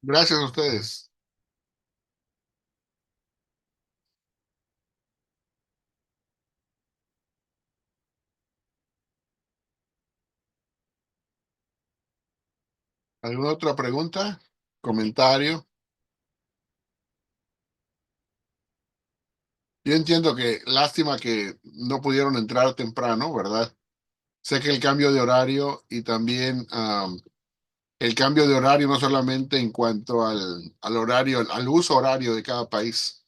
Gracias a ustedes. ¿Alguna otra pregunta? ¿Comentario? Yo entiendo que lástima que no pudieron entrar temprano, ¿verdad? Sé que el cambio de horario y también el cambio de horario no solamente en cuanto al horario, al uso horario de cada país,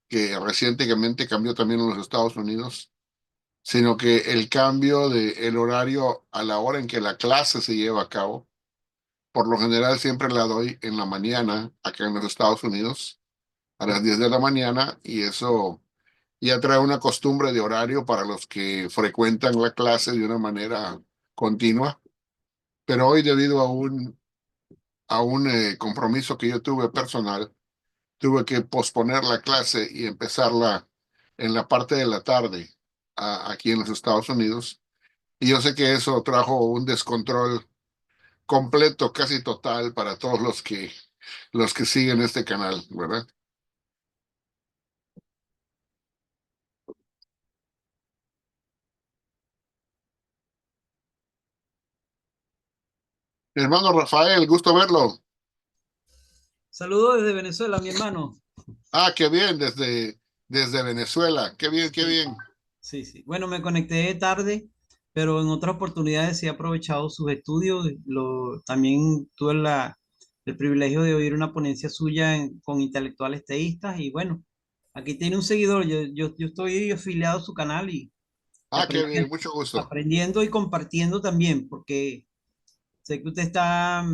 que recientemente cambió también en los Estados Unidos, sino que el cambio del horario a la hora en que la clase se lleva a cabo Por lo general siempre la doy en la mañana, acá en los Estados Unidos, a las 10 de la mañana, y eso ya trae una costumbre de horario para los que frecuentan la clase de una manera continua. Pero hoy, debido a un compromiso que yo tuve personal, tuve que posponer la clase y empezarla en la parte de la tarde aquí en los Estados Unidos. Y yo sé que eso trajo un descontrol completo, casi total, para todos los que siguen este canal, ¿verdad? Hermano Rafael, gusto verlo. Saludos desde Venezuela, mi hermano. Ah, qué bien, desde Venezuela. Qué bien, qué Sí, bien. sí, sí. Bueno, me conecté tarde, pero en otras oportunidades sí he aprovechado sus estudios. También tuve el privilegio de oír una ponencia suya con intelectuales teístas y bueno, aquí tiene un seguidor. Yo estoy afiliado a su canal y Ah, qué bien, mucho gusto. aprendiendo y compartiendo también, porque sé que usted está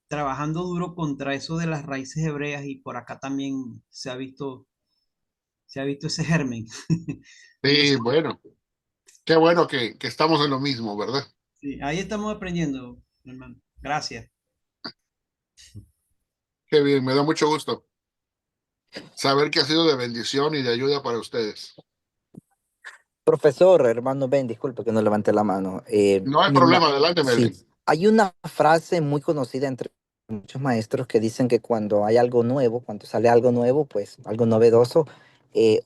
trabajando duro contra eso de las raíces hebreas y por acá también se ha visto ese germen. Y Sí, bueno, qué bueno que estamos en lo mismo, ¿verdad? sí, ahí estamos aprendiendo, hermano. Gracias. Qué bien, me da mucho gusto saber que ha sido de bendición y de ayuda para ustedes. Profesor, hermano Ben, disculpe que no levanté la mano. No hay problema, adelante, Sí, Melvin. hay una frase muy conocida entre muchos maestros que dicen que cuando hay algo nuevo, cuando sale algo nuevo, pues algo novedoso,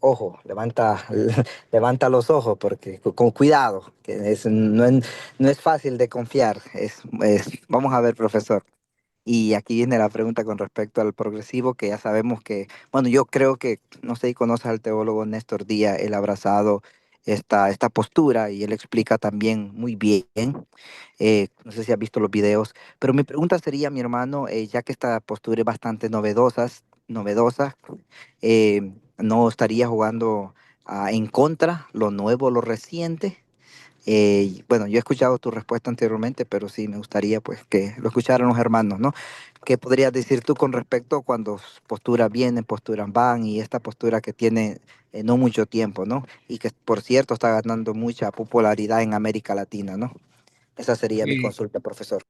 ojo, levanta los ojos porque con cuidado, que no es fácil de confiar. Vamos a ver, profesor. Y aquí viene la pregunta con respecto al progresivo, que ya sabemos que, bueno, yo creo que, no sé si conoces al teólogo Néstor Díaz, él ha abrazado esta postura y él explica también muy bien. No sé si has visto los videos, pero mi pregunta sería, mi hermano, ya que esta postura es bastante novedosa, ¿no estaría jugando en contra lo nuevo, lo reciente? Bueno, yo he escuchado tu respuesta anteriormente, pero sí me gustaría pues que lo escucharan los hermanos, ¿no? ¿Qué podrías decir tú con respecto cuando posturas vienen, posturas van y esta postura que tiene no mucho tiempo, ¿no? Y que por cierto está ganando mucha popularidad en América Latina, ¿no? Esa sería mi Sí, consulta, profesor.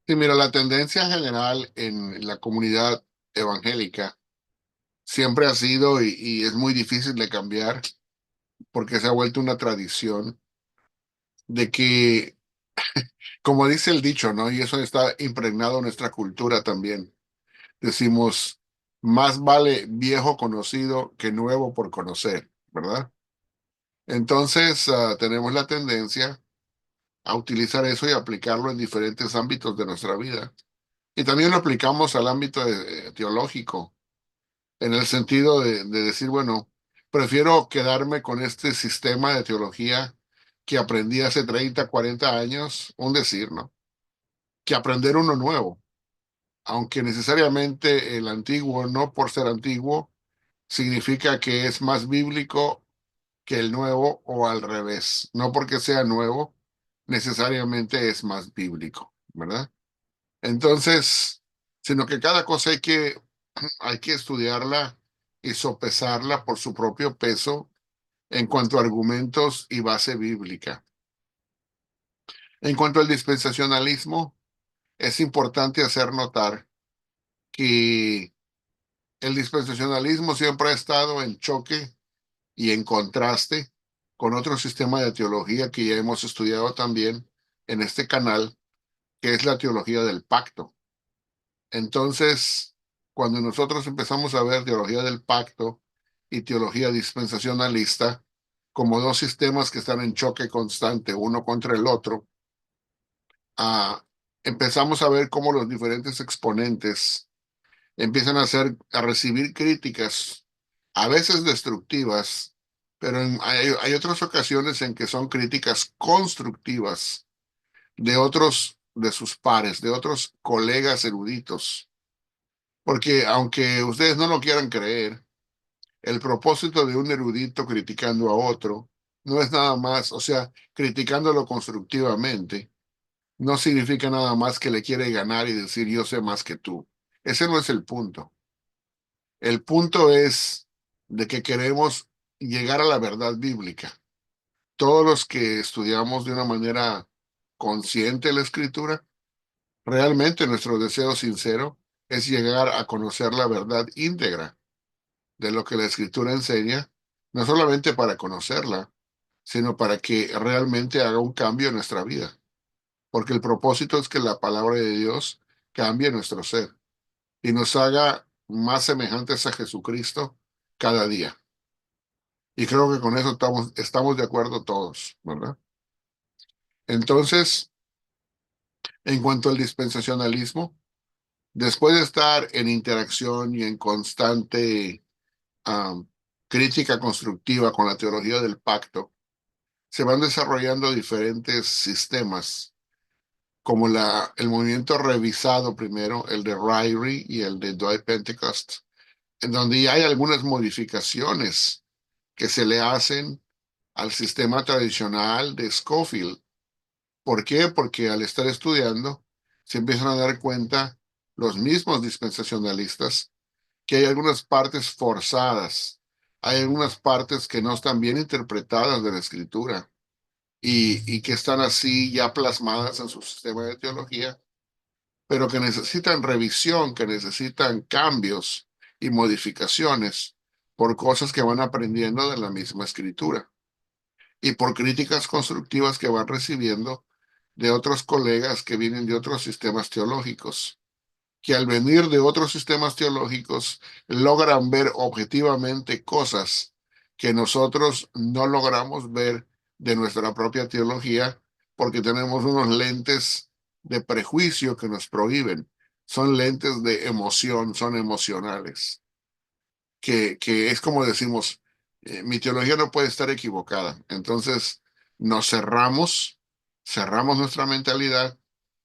sí, mira, la tendencia general en la comunidad evangélica siempre ha sido y es muy difícil de cambiar porque se ha vuelto una tradición de que, como dice el dicho, ¿no? Y eso está impregnado en nuestra cultura también. Decimos, más vale viejo conocido que nuevo por conocer, ¿verdad? Entonces, tenemos la tendencia a utilizar eso y aplicarlo en diferentes ámbitos de nuestra vida. Y también lo aplicamos al ámbito teológico, en el sentido de decir, bueno, prefiero quedarme con este sistema de teología que aprendí hace 30, 40 años, un decir, ¿no? Que aprender uno nuevo, aunque necesariamente el antiguo, no por ser antiguo, significa que es más bíblico que el nuevo o al revés. No porque sea nuevo, necesariamente es más bíblico, ¿verdad? Entonces, sino que cada cosa hay que estudiarla y sopesarla por su propio peso en cuanto a argumentos y base bíblica. En cuanto al dispensacionalismo, es importante hacer notar que el dispensacionalismo siempre ha estado en choque y en contraste con otro sistema de teología que ya hemos estudiado también en este canal, que es la teología del pacto. Entonces, cuando nosotros empezamos a ver teología del pacto y teología dispensacionalista como dos sistemas que están en choque constante uno contra el otro, ah, empezamos a ver cómo los diferentes exponentes empiezan a recibir críticas, a veces destructivas, pero hay otras ocasiones en que son críticas constructivas de otros, de sus pares, de otros colegas eruditos. Porque aunque ustedes no lo quieran creer, el propósito de un erudito criticando a otro no es nada más, o sea, criticándolo constructivamente, no significa nada más que le quiere ganar y decir yo sé más que tú. Ese no es el punto. El punto es de que queremos llegar a la verdad bíblica. Todos los que estudiamos de una manera consciente la escritura, realmente nuestro deseo sincero es llegar a conocer la verdad íntegra de lo que la escritura enseña, no solamente para conocerla, sino para que realmente haga un cambio en nuestra vida. Porque el propósito es que la palabra de Dios cambie nuestro ser y nos haga más semejantes a Jesucristo cada día. Y creo que con eso estamos de acuerdo todos, ¿verdad? Entonces, en cuanto al dispensacionalismo, después de estar en interacción y en constante um, crítica constructiva con la teología del pacto, se van desarrollando diferentes sistemas, como el movimiento revisado primero, el de Ryrie y el de Dwight Pentecost, en donde ya hay algunas modificaciones que se le hacen al sistema tradicional de Scofield. ¿Por qué? Porque al estar estudiando, se empiezan a dar cuenta los mismos dispensacionalistas que hay algunas partes forzadas, hay algunas partes que no están bien interpretadas de la escritura y que están así ya plasmadas en su sistema de teología, pero que necesitan revisión, que necesitan cambios y modificaciones por cosas que van aprendiendo de la misma escritura y por críticas constructivas que van recibiendo de otros colegas que vienen de otros sistemas teológicos, que al venir de otros sistemas teológicos logran ver objetivamente cosas que nosotros no logramos ver de nuestra propia teología porque tenemos unos lentes de prejuicio que nos prohíben. Son lentes de emoción, son emocionales, que es como decimos, mi teología no puede estar equivocada. Entonces nos cerramos nuestra mentalidad,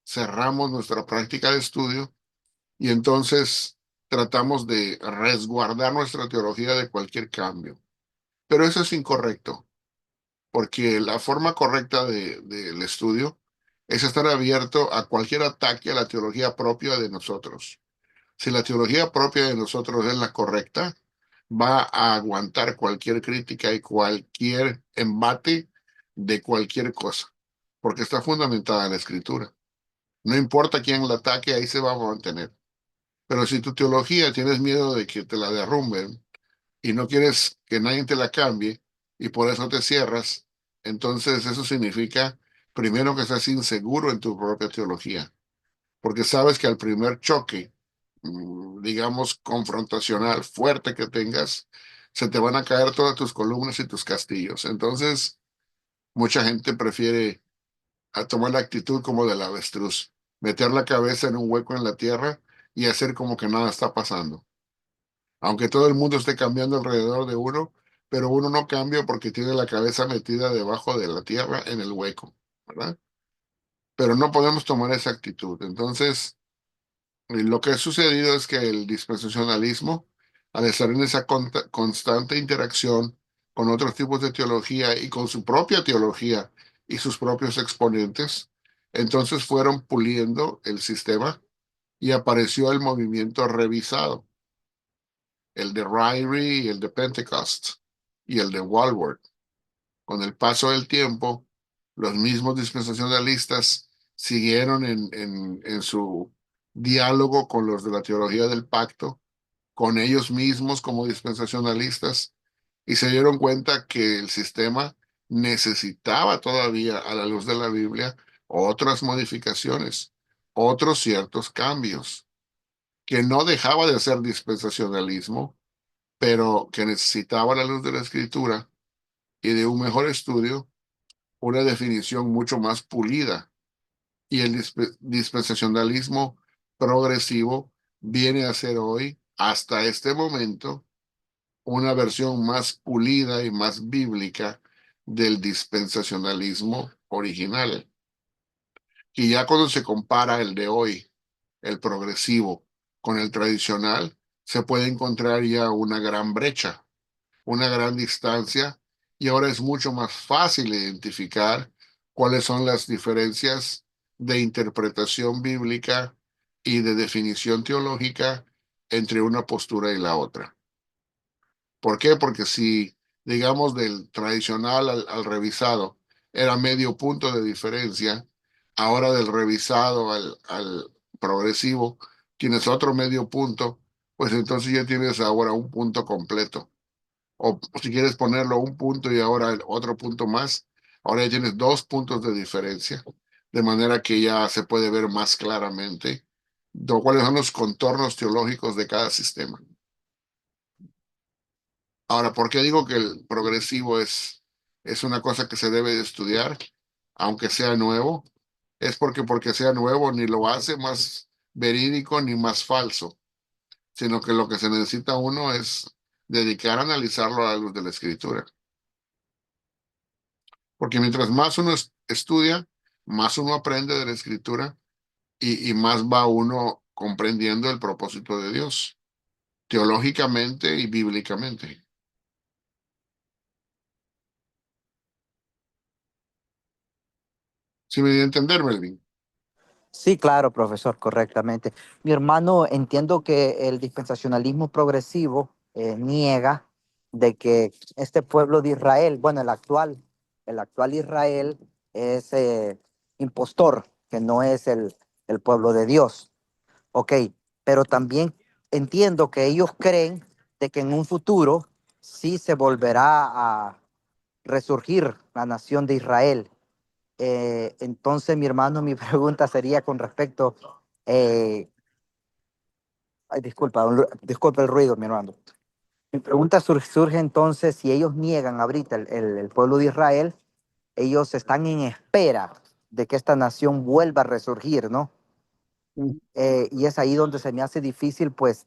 cerramos nuestra práctica de estudio y entonces tratamos de resguardar nuestra teología de cualquier cambio. Pero eso es incorrecto, porque la forma correcta del estudio es estar abierto a cualquier ataque a la teología propia de nosotros. Si la teología propia de nosotros es la correcta, va a aguantar cualquier crítica y cualquier embate de cualquier cosa, porque está fundamentada en la escritura. No importa quién la ataque, ahí se va a mantener. Pero si tu teología tienes miedo de que te la derrumben y no quieres que nadie te la cambie y por eso te cierras, entonces eso significa primero que estás inseguro en tu propia teología, porque sabes que al primer choque, digamos, confrontacional fuerte que tengas, se te van a caer todas tus columnas y tus castillos. Entonces, mucha gente prefiere tomar la actitud como del avestruz, meter la cabeza en un hueco en la tierra y hacer como que nada está pasando. Aunque todo el mundo esté cambiando alrededor de uno, pero uno no cambia porque tiene la cabeza metida debajo de la tierra en el hueco, ¿verdad? Pero no podemos tomar esa actitud. Entonces, lo que ha sucedido es que el dispensacionalismo, al estar en esa constante interacción con otros tipos de teología y con su propia teología y sus propios exponentes, entonces fueron puliendo el sistema y apareció el movimiento revisado, el de Ryrie y el de Pentecost y el de Walworth. Con el paso del tiempo, los mismos dispensacionalistas siguieron en su diálogo con los de la teología del pacto, con ellos mismos como dispensacionalistas, y se dieron cuenta que el sistema necesitaba todavía, a la luz de la Biblia, otras modificaciones, otros ciertos cambios, que no dejaba de ser dispensacionalismo, pero que necesitaba, a la luz de la Escritura y de un mejor estudio, una definición mucho más pulida. Y el dispensacionalismo progresivo viene a ser hoy, hasta este momento, una versión más pulida y más bíblica del dispensacionalismo original. Y ya cuando se compara el de hoy, el progresivo, con el tradicional, se puede encontrar ya una gran brecha, una gran distancia, y ahora es mucho más fácil identificar cuáles son las diferencias de interpretación bíblica y de definición teológica entre una postura y la otra. ¿Por qué? Porque si, digamos, del tradicional al revisado era medio punto de diferencia, ahora del revisado al progresivo tienes otro medio punto, pues entonces ya tienes ahora un punto completo. O si quieres ponerlo un punto y ahora el otro punto más, ahora ya tienes dos puntos de diferencia, de manera que ya se puede ver más claramente cuáles son los contornos teológicos de cada sistema. Ahora, ¿por qué digo que el progresivo es una cosa que se debe de estudiar, aunque sea nuevo? Es porque sea nuevo ni lo hace más verídico ni más falso, sino que lo que se necesita uno es dedicar a analizarlo a la luz de la escritura. Porque mientras más uno estudia, más uno aprende de la escritura y más va uno comprendiendo el propósito de Dios, teológicamente y bíblicamente. ¿Sí me dio a entender, Melvin? Sí, claro, profesor, correctamente. Mi hermano, entiendo que el dispensacionalismo progresivo niega de que este pueblo de Israel, bueno, el actual Israel es impostor, que no es el pueblo de Dios. Ok, pero también entiendo que ellos creen de que en un futuro sí se volverá a resurgir la nación de Israel. Entonces, mi hermano, mi pregunta sería con respecto, eh, ay, disculpa, disculpa el ruido, mi hermano. Mi pregunta surge entonces si ellos niegan ahorita el pueblo de Israel, ellos están en espera de que esta nación vuelva a resurgir, ¿no? Y es ahí donde se me hace difícil, pues,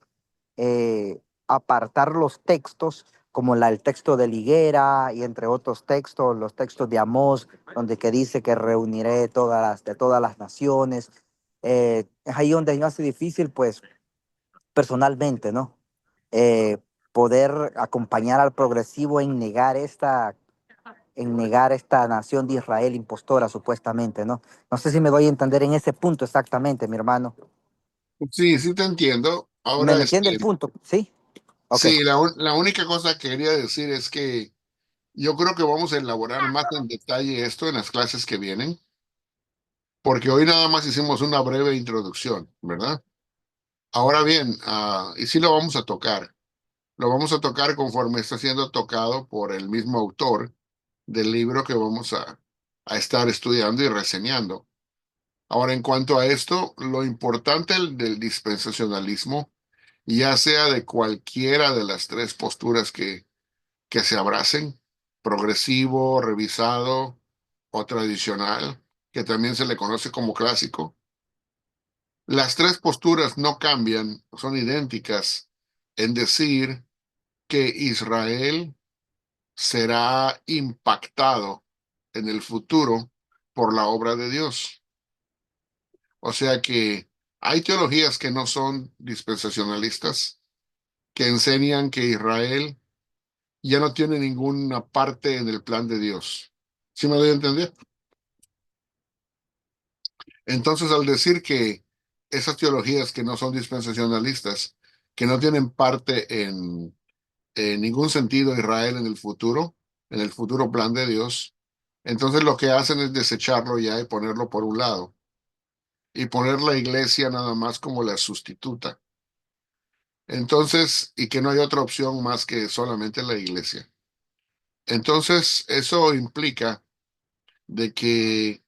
apartar los textos, como el texto de Higuera y entre otros textos, los textos de Amós, donde que dice que reuniré de todas las naciones. Es ahí donde me hace difícil, pues, personalmente, ¿no? Eh, Poder acompañar al progresivo en negar esta nación de Israel impostora, supuestamente, ¿no? No sé si me doy a entender en ese punto exactamente, mi hermano. Sí, sí te entiendo. ¿Me, Ahora, me entiende el punto? ¿Sí? Ok. sí, la única cosa que quería decir es que yo creo que vamos a elaborar más en detalle esto en las clases que vienen, porque hoy nada más hicimos una breve introducción, ¿verdad? Ahora bien, y sí lo vamos a tocar. Lo vamos a tocar conforme está siendo tocado por el mismo autor del libro que vamos a estar estudiando y reseñando. Ahora, en cuanto a esto, lo importante del dispensacionalismo, ya sea de cualquiera de las tres posturas que se abracen, progresivo, revisado o tradicional, que también se le conoce como clásico, las tres posturas no cambian, son idénticas en decir que Israel será impactado en el futuro por la obra de Dios. O sea que hay teologías que no son dispensacionalistas, que enseñan que Israel ya no tiene ninguna parte en el plan de Dios. ¿Sí me doy a entender? Entonces, al decir que esas teologías que no son dispensacionalistas, que no tienen parte en ningún sentido Israel en el futuro plan de Dios, entonces lo que hacen es desecharlo ya y ponerlo por un lado y poner la iglesia nada más como la sustituta. Entonces, y que no hay otra opción más que solamente la iglesia. Entonces, eso implica de que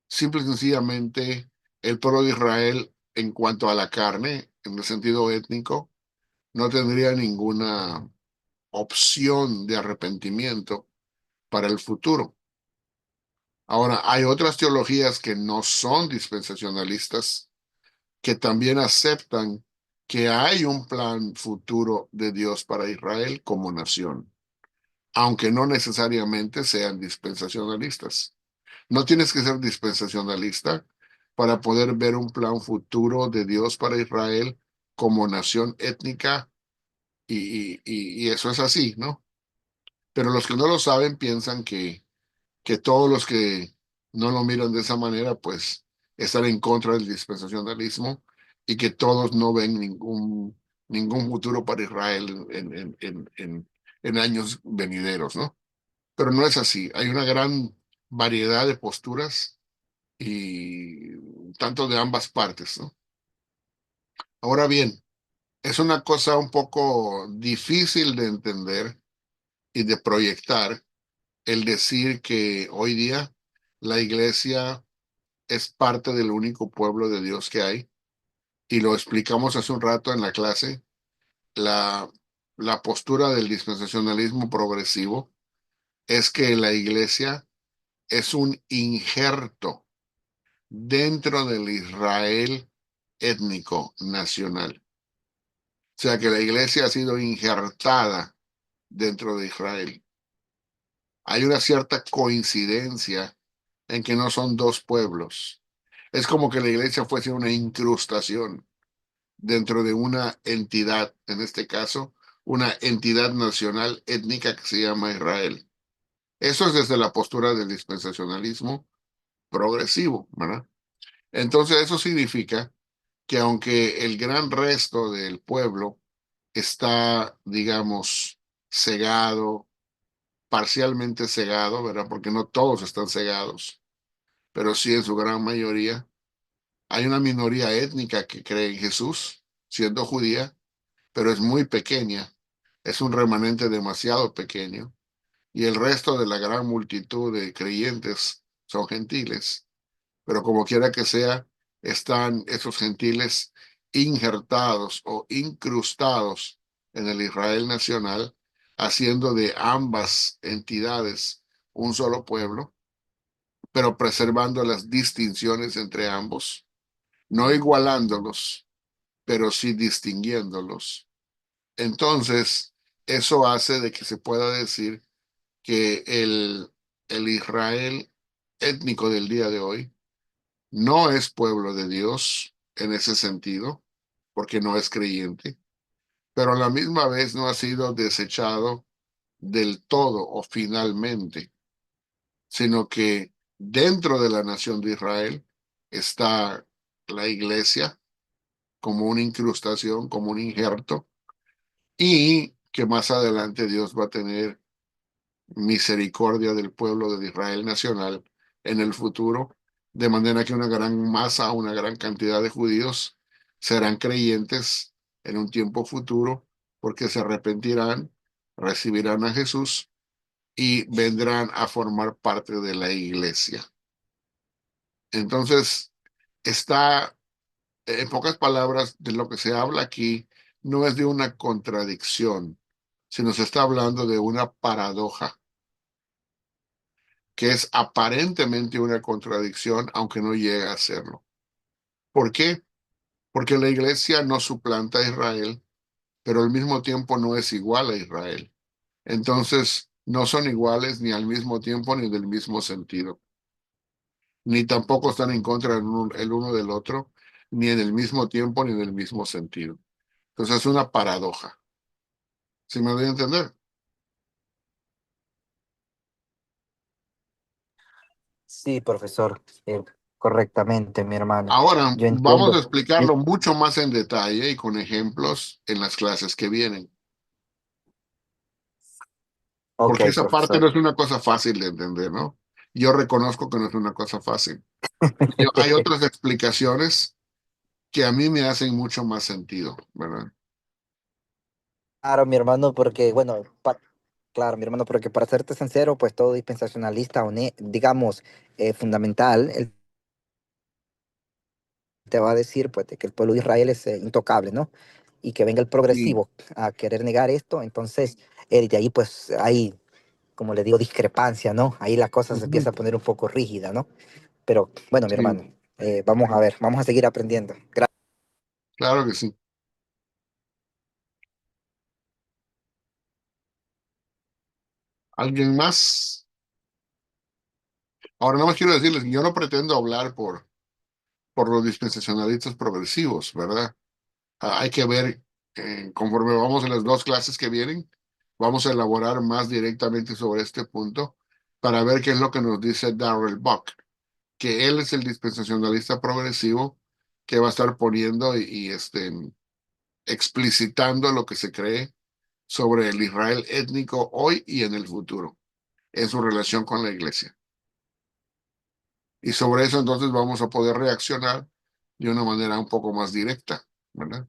simple y sencillamente el pueblo de Israel, en cuanto a la carne, en el sentido étnico, no tendría ninguna opción de arrepentimiento para el futuro. Ahora, hay otras teologías que no son dispensacionalistas, que también aceptan que hay un plan futuro de Dios para Israel como nación, aunque no necesariamente sean dispensacionalistas. No tienes que ser dispensacionalista para poder ver un plan futuro de Dios para Israel como nación étnica y eso es así, ¿no? Pero los que no lo saben piensan que todos los que no lo miran de esa manera, pues están en contra del dispensacionalismo y que todos no ven ningún futuro para Israel en años venideros, ¿no? Pero no es así. Hay una gran variedad de posturas y tanto de ambas partes, ¿no? Ahora bien, es una cosa un poco difícil de entender y de proyectar el decir que hoy día la iglesia es parte del único pueblo de Dios que hay. Y lo explicamos hace un rato en la clase, la, la postura del dispensacionalismo progresivo es que la iglesia es un injerto dentro del Israel étnico nacional. O sea que la iglesia ha sido injertada dentro de Israel. Hay una cierta coincidencia en que no son dos pueblos. Es como que la iglesia fuese una incrustación dentro de una entidad, en este caso, una entidad nacional étnica que se llama Israel. Eso es desde la postura del dispensacionalismo progresivo, ¿verdad? Entonces eso significa que aunque el gran resto del pueblo está, digamos, cegado, parcialmente cegado, ¿verdad? Porque no todos están cegados, pero sí en su gran mayoría. Hay una minoría étnica que cree en Jesús, siendo judía, pero es muy pequeña, es un remanente demasiado pequeño, y el resto de la gran multitud de creyentes son gentiles, pero como quiera que sea, están esos gentiles injertados o incrustados en el Israel nacional, haciendo de ambas entidades un solo pueblo, pero preservando las distinciones entre ambos, no igualándolos, pero sí distinguiéndolos. Entonces, eso hace de que se pueda decir que el Israel étnico del día de hoy no es pueblo de Dios en ese sentido, porque no es creyente, pero a la misma vez no ha sido desechado del todo o finalmente, sino que dentro de la nación de Israel está la iglesia como una incrustación, como un injerto, y que más adelante Dios va a tener misericordia del pueblo de Israel nacional en el futuro, de manera que una gran masa, una gran cantidad de judíos serán creyentes en un tiempo futuro porque se arrepentirán, recibirán a Jesús y vendrán a formar parte de la iglesia. Entonces, está, en pocas palabras, de lo que se habla aquí no es de una contradicción, sino se está hablando de una paradoja que es aparentemente una contradicción, aunque no llega a serlo. ¿Por qué? Porque la iglesia no suplanta a Israel, pero al mismo tiempo no es igual a Israel. Entonces, no son iguales ni al mismo tiempo ni del mismo sentido, ni tampoco están en contra el uno del otro, ni en el mismo tiempo ni en el mismo sentido. Entonces, es una paradoja. ¿Sí me doy a entender? Sí, profesor, correctamente, mi hermano. Ahora, Yo vamos a entiendo. explicarlo mucho más en detalle y con ejemplos en las clases que vienen. Ok, Porque esa parte profesor. no es una cosa fácil de entender, ¿no? Yo reconozco que no es una cosa fácil. Hay otras explicaciones que a mí me hacen mucho más sentido, ¿verdad? Claro, mi hermano, porque, bueno, claro, mi hermano, porque para serte sincero, pues todo dispensacionalista, digamos, fundamental, él te va a decir, pues, de que el pueblo de Israel es intocable, ¿no? Y que venga el Sí. progresivo a querer negar esto, entonces, de ahí, pues, hay, como le digo, discrepancia, ¿no? Ahí la cosa se Ujú. empieza a poner un poco rígida, ¿no? Pero, bueno, mi Sí, hermano, vamos a ver, vamos a seguir aprendiendo. claro que sí. ¿Alguien más? Ahora, no más quiero decirles que yo no pretendo hablar por los dispensacionalistas progresivos, ¿verdad? Hay que ver, conforme vamos en las dos clases que vienen, vamos a elaborar más directamente sobre este punto para ver qué es lo que nos dice Darrell Buck. que él es el dispensacionalista progresivo que va a estar poniendo explicitando lo que se cree sobre el Israel étnico hoy y en el futuro, en su relación con la iglesia. Y sobre eso entonces vamos a poder reaccionar de una manera un poco más directa, ¿verdad?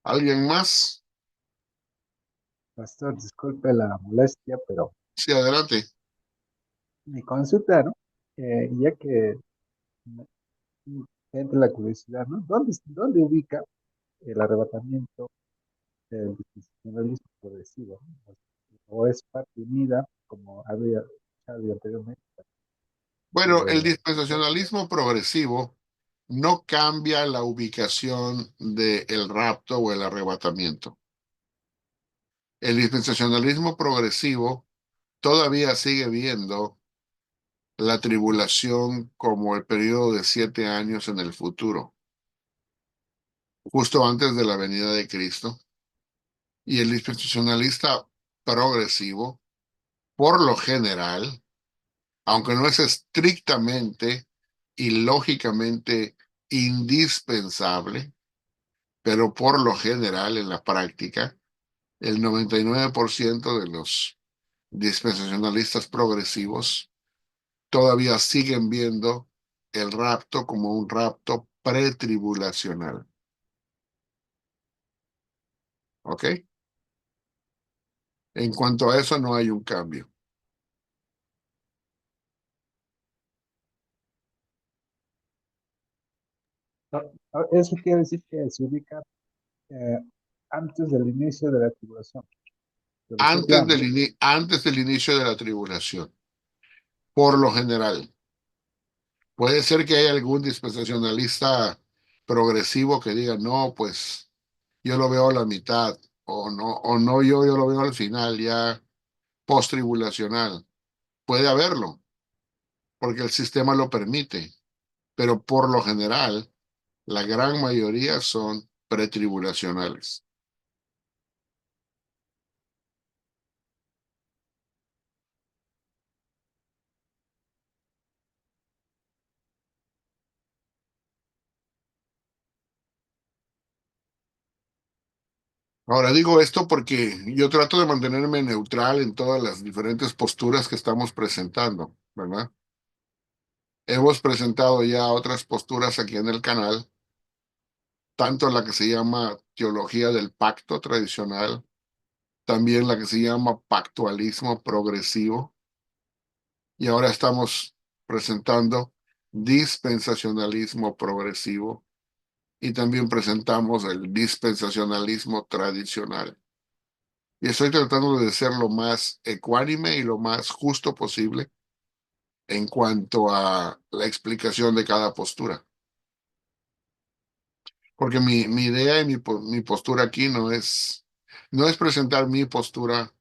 ¿Alguien más? Pastor, disculpe la molestia, pero Sí, adelante. mi consulta, ¿no? Ya que me entra la curiosidad, ¿no? ¿Dónde ubica el arrebatamiento del dispensacionalismo progresivo? ¿No? ¿O es parte unida, como había escuchado anteriormente? Bueno, el Eh, dispensacionalismo progresivo no cambia la ubicación del rapto o el arrebatamiento. El dispensacionalismo progresivo todavía sigue viendo la tribulación como el periodo de 7 años en el futuro, justo antes de la venida de Cristo. Y el dispensacionalista progresivo, por lo general, aunque no es estrictamente y lógicamente indispensable, pero por lo general en la práctica, el 99% de los dispensacionalistas progresivos todavía siguen viendo el rapto como un rapto pretribulacional. ¿Ok? En cuanto a eso, no hay un cambio. Eso quiere decir que se ubica eh, antes del inicio de la tribulación, de los 7 años. Antes del inicio de la tribulación, por lo general. Puede ser que haya algún dispensacionalista progresivo que diga, no, pues yo lo veo a la mitad, o no, yo lo veo al final, ya post-tribulacional. Puede haberlo, porque el sistema lo permite, pero por lo general, la gran mayoría son pretribulacionales. Ahora digo esto porque yo trato de mantenerme neutral en todas las diferentes posturas que estamos presentando, ¿verdad? Hemos presentado ya otras posturas aquí en el canal, tanto la que se llama teología del pacto tradicional, también la que se llama pactualismo progresivo, y ahora estamos presentando dispensacionalismo progresivo y también presentamos el dispensacionalismo tradicional. Y estoy tratando de ser lo más ecuánime y lo más justo posible en cuanto a la explicación de cada postura. Porque mi idea y mi postura aquí no es presentar mi postura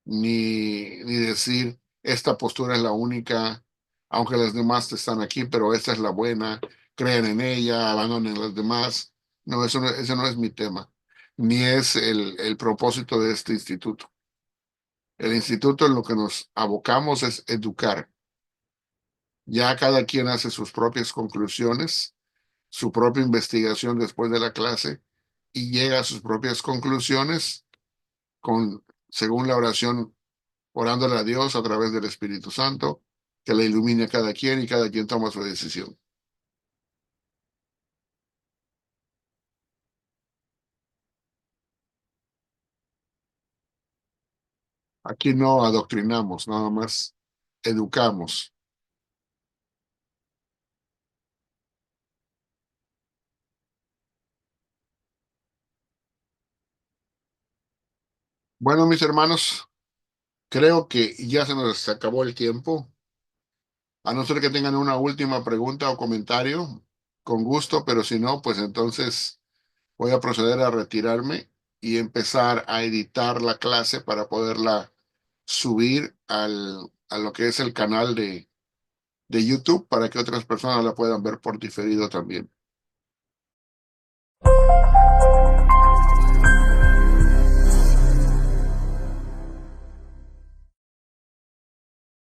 ni decir esta postura es la única, aunque las demás están aquí, pero esta es la buena, crean en ella, abandonen las demás. No, ese no es mi tema, ni es el propósito de este instituto. El instituto en lo que nos abocamos es educar. Ya cada quien hace sus propias conclusiones, su propia investigación después de la clase y llega a sus propias conclusiones según la oración, orándole a Dios a través del Espíritu Santo, que le ilumine a cada quien y cada quien toma su decisión. Aquí no adoctrinamos, nada más educamos. Bueno, mis hermanos, creo que ya se nos acabó el tiempo. A no ser que tengan una última pregunta o comentario, con gusto, pero si no, pues entonces voy a proceder a retirarme y empezar a editar la clase para poderla subir a lo que es el canal de YouTube para que otras personas la puedan ver por diferido también.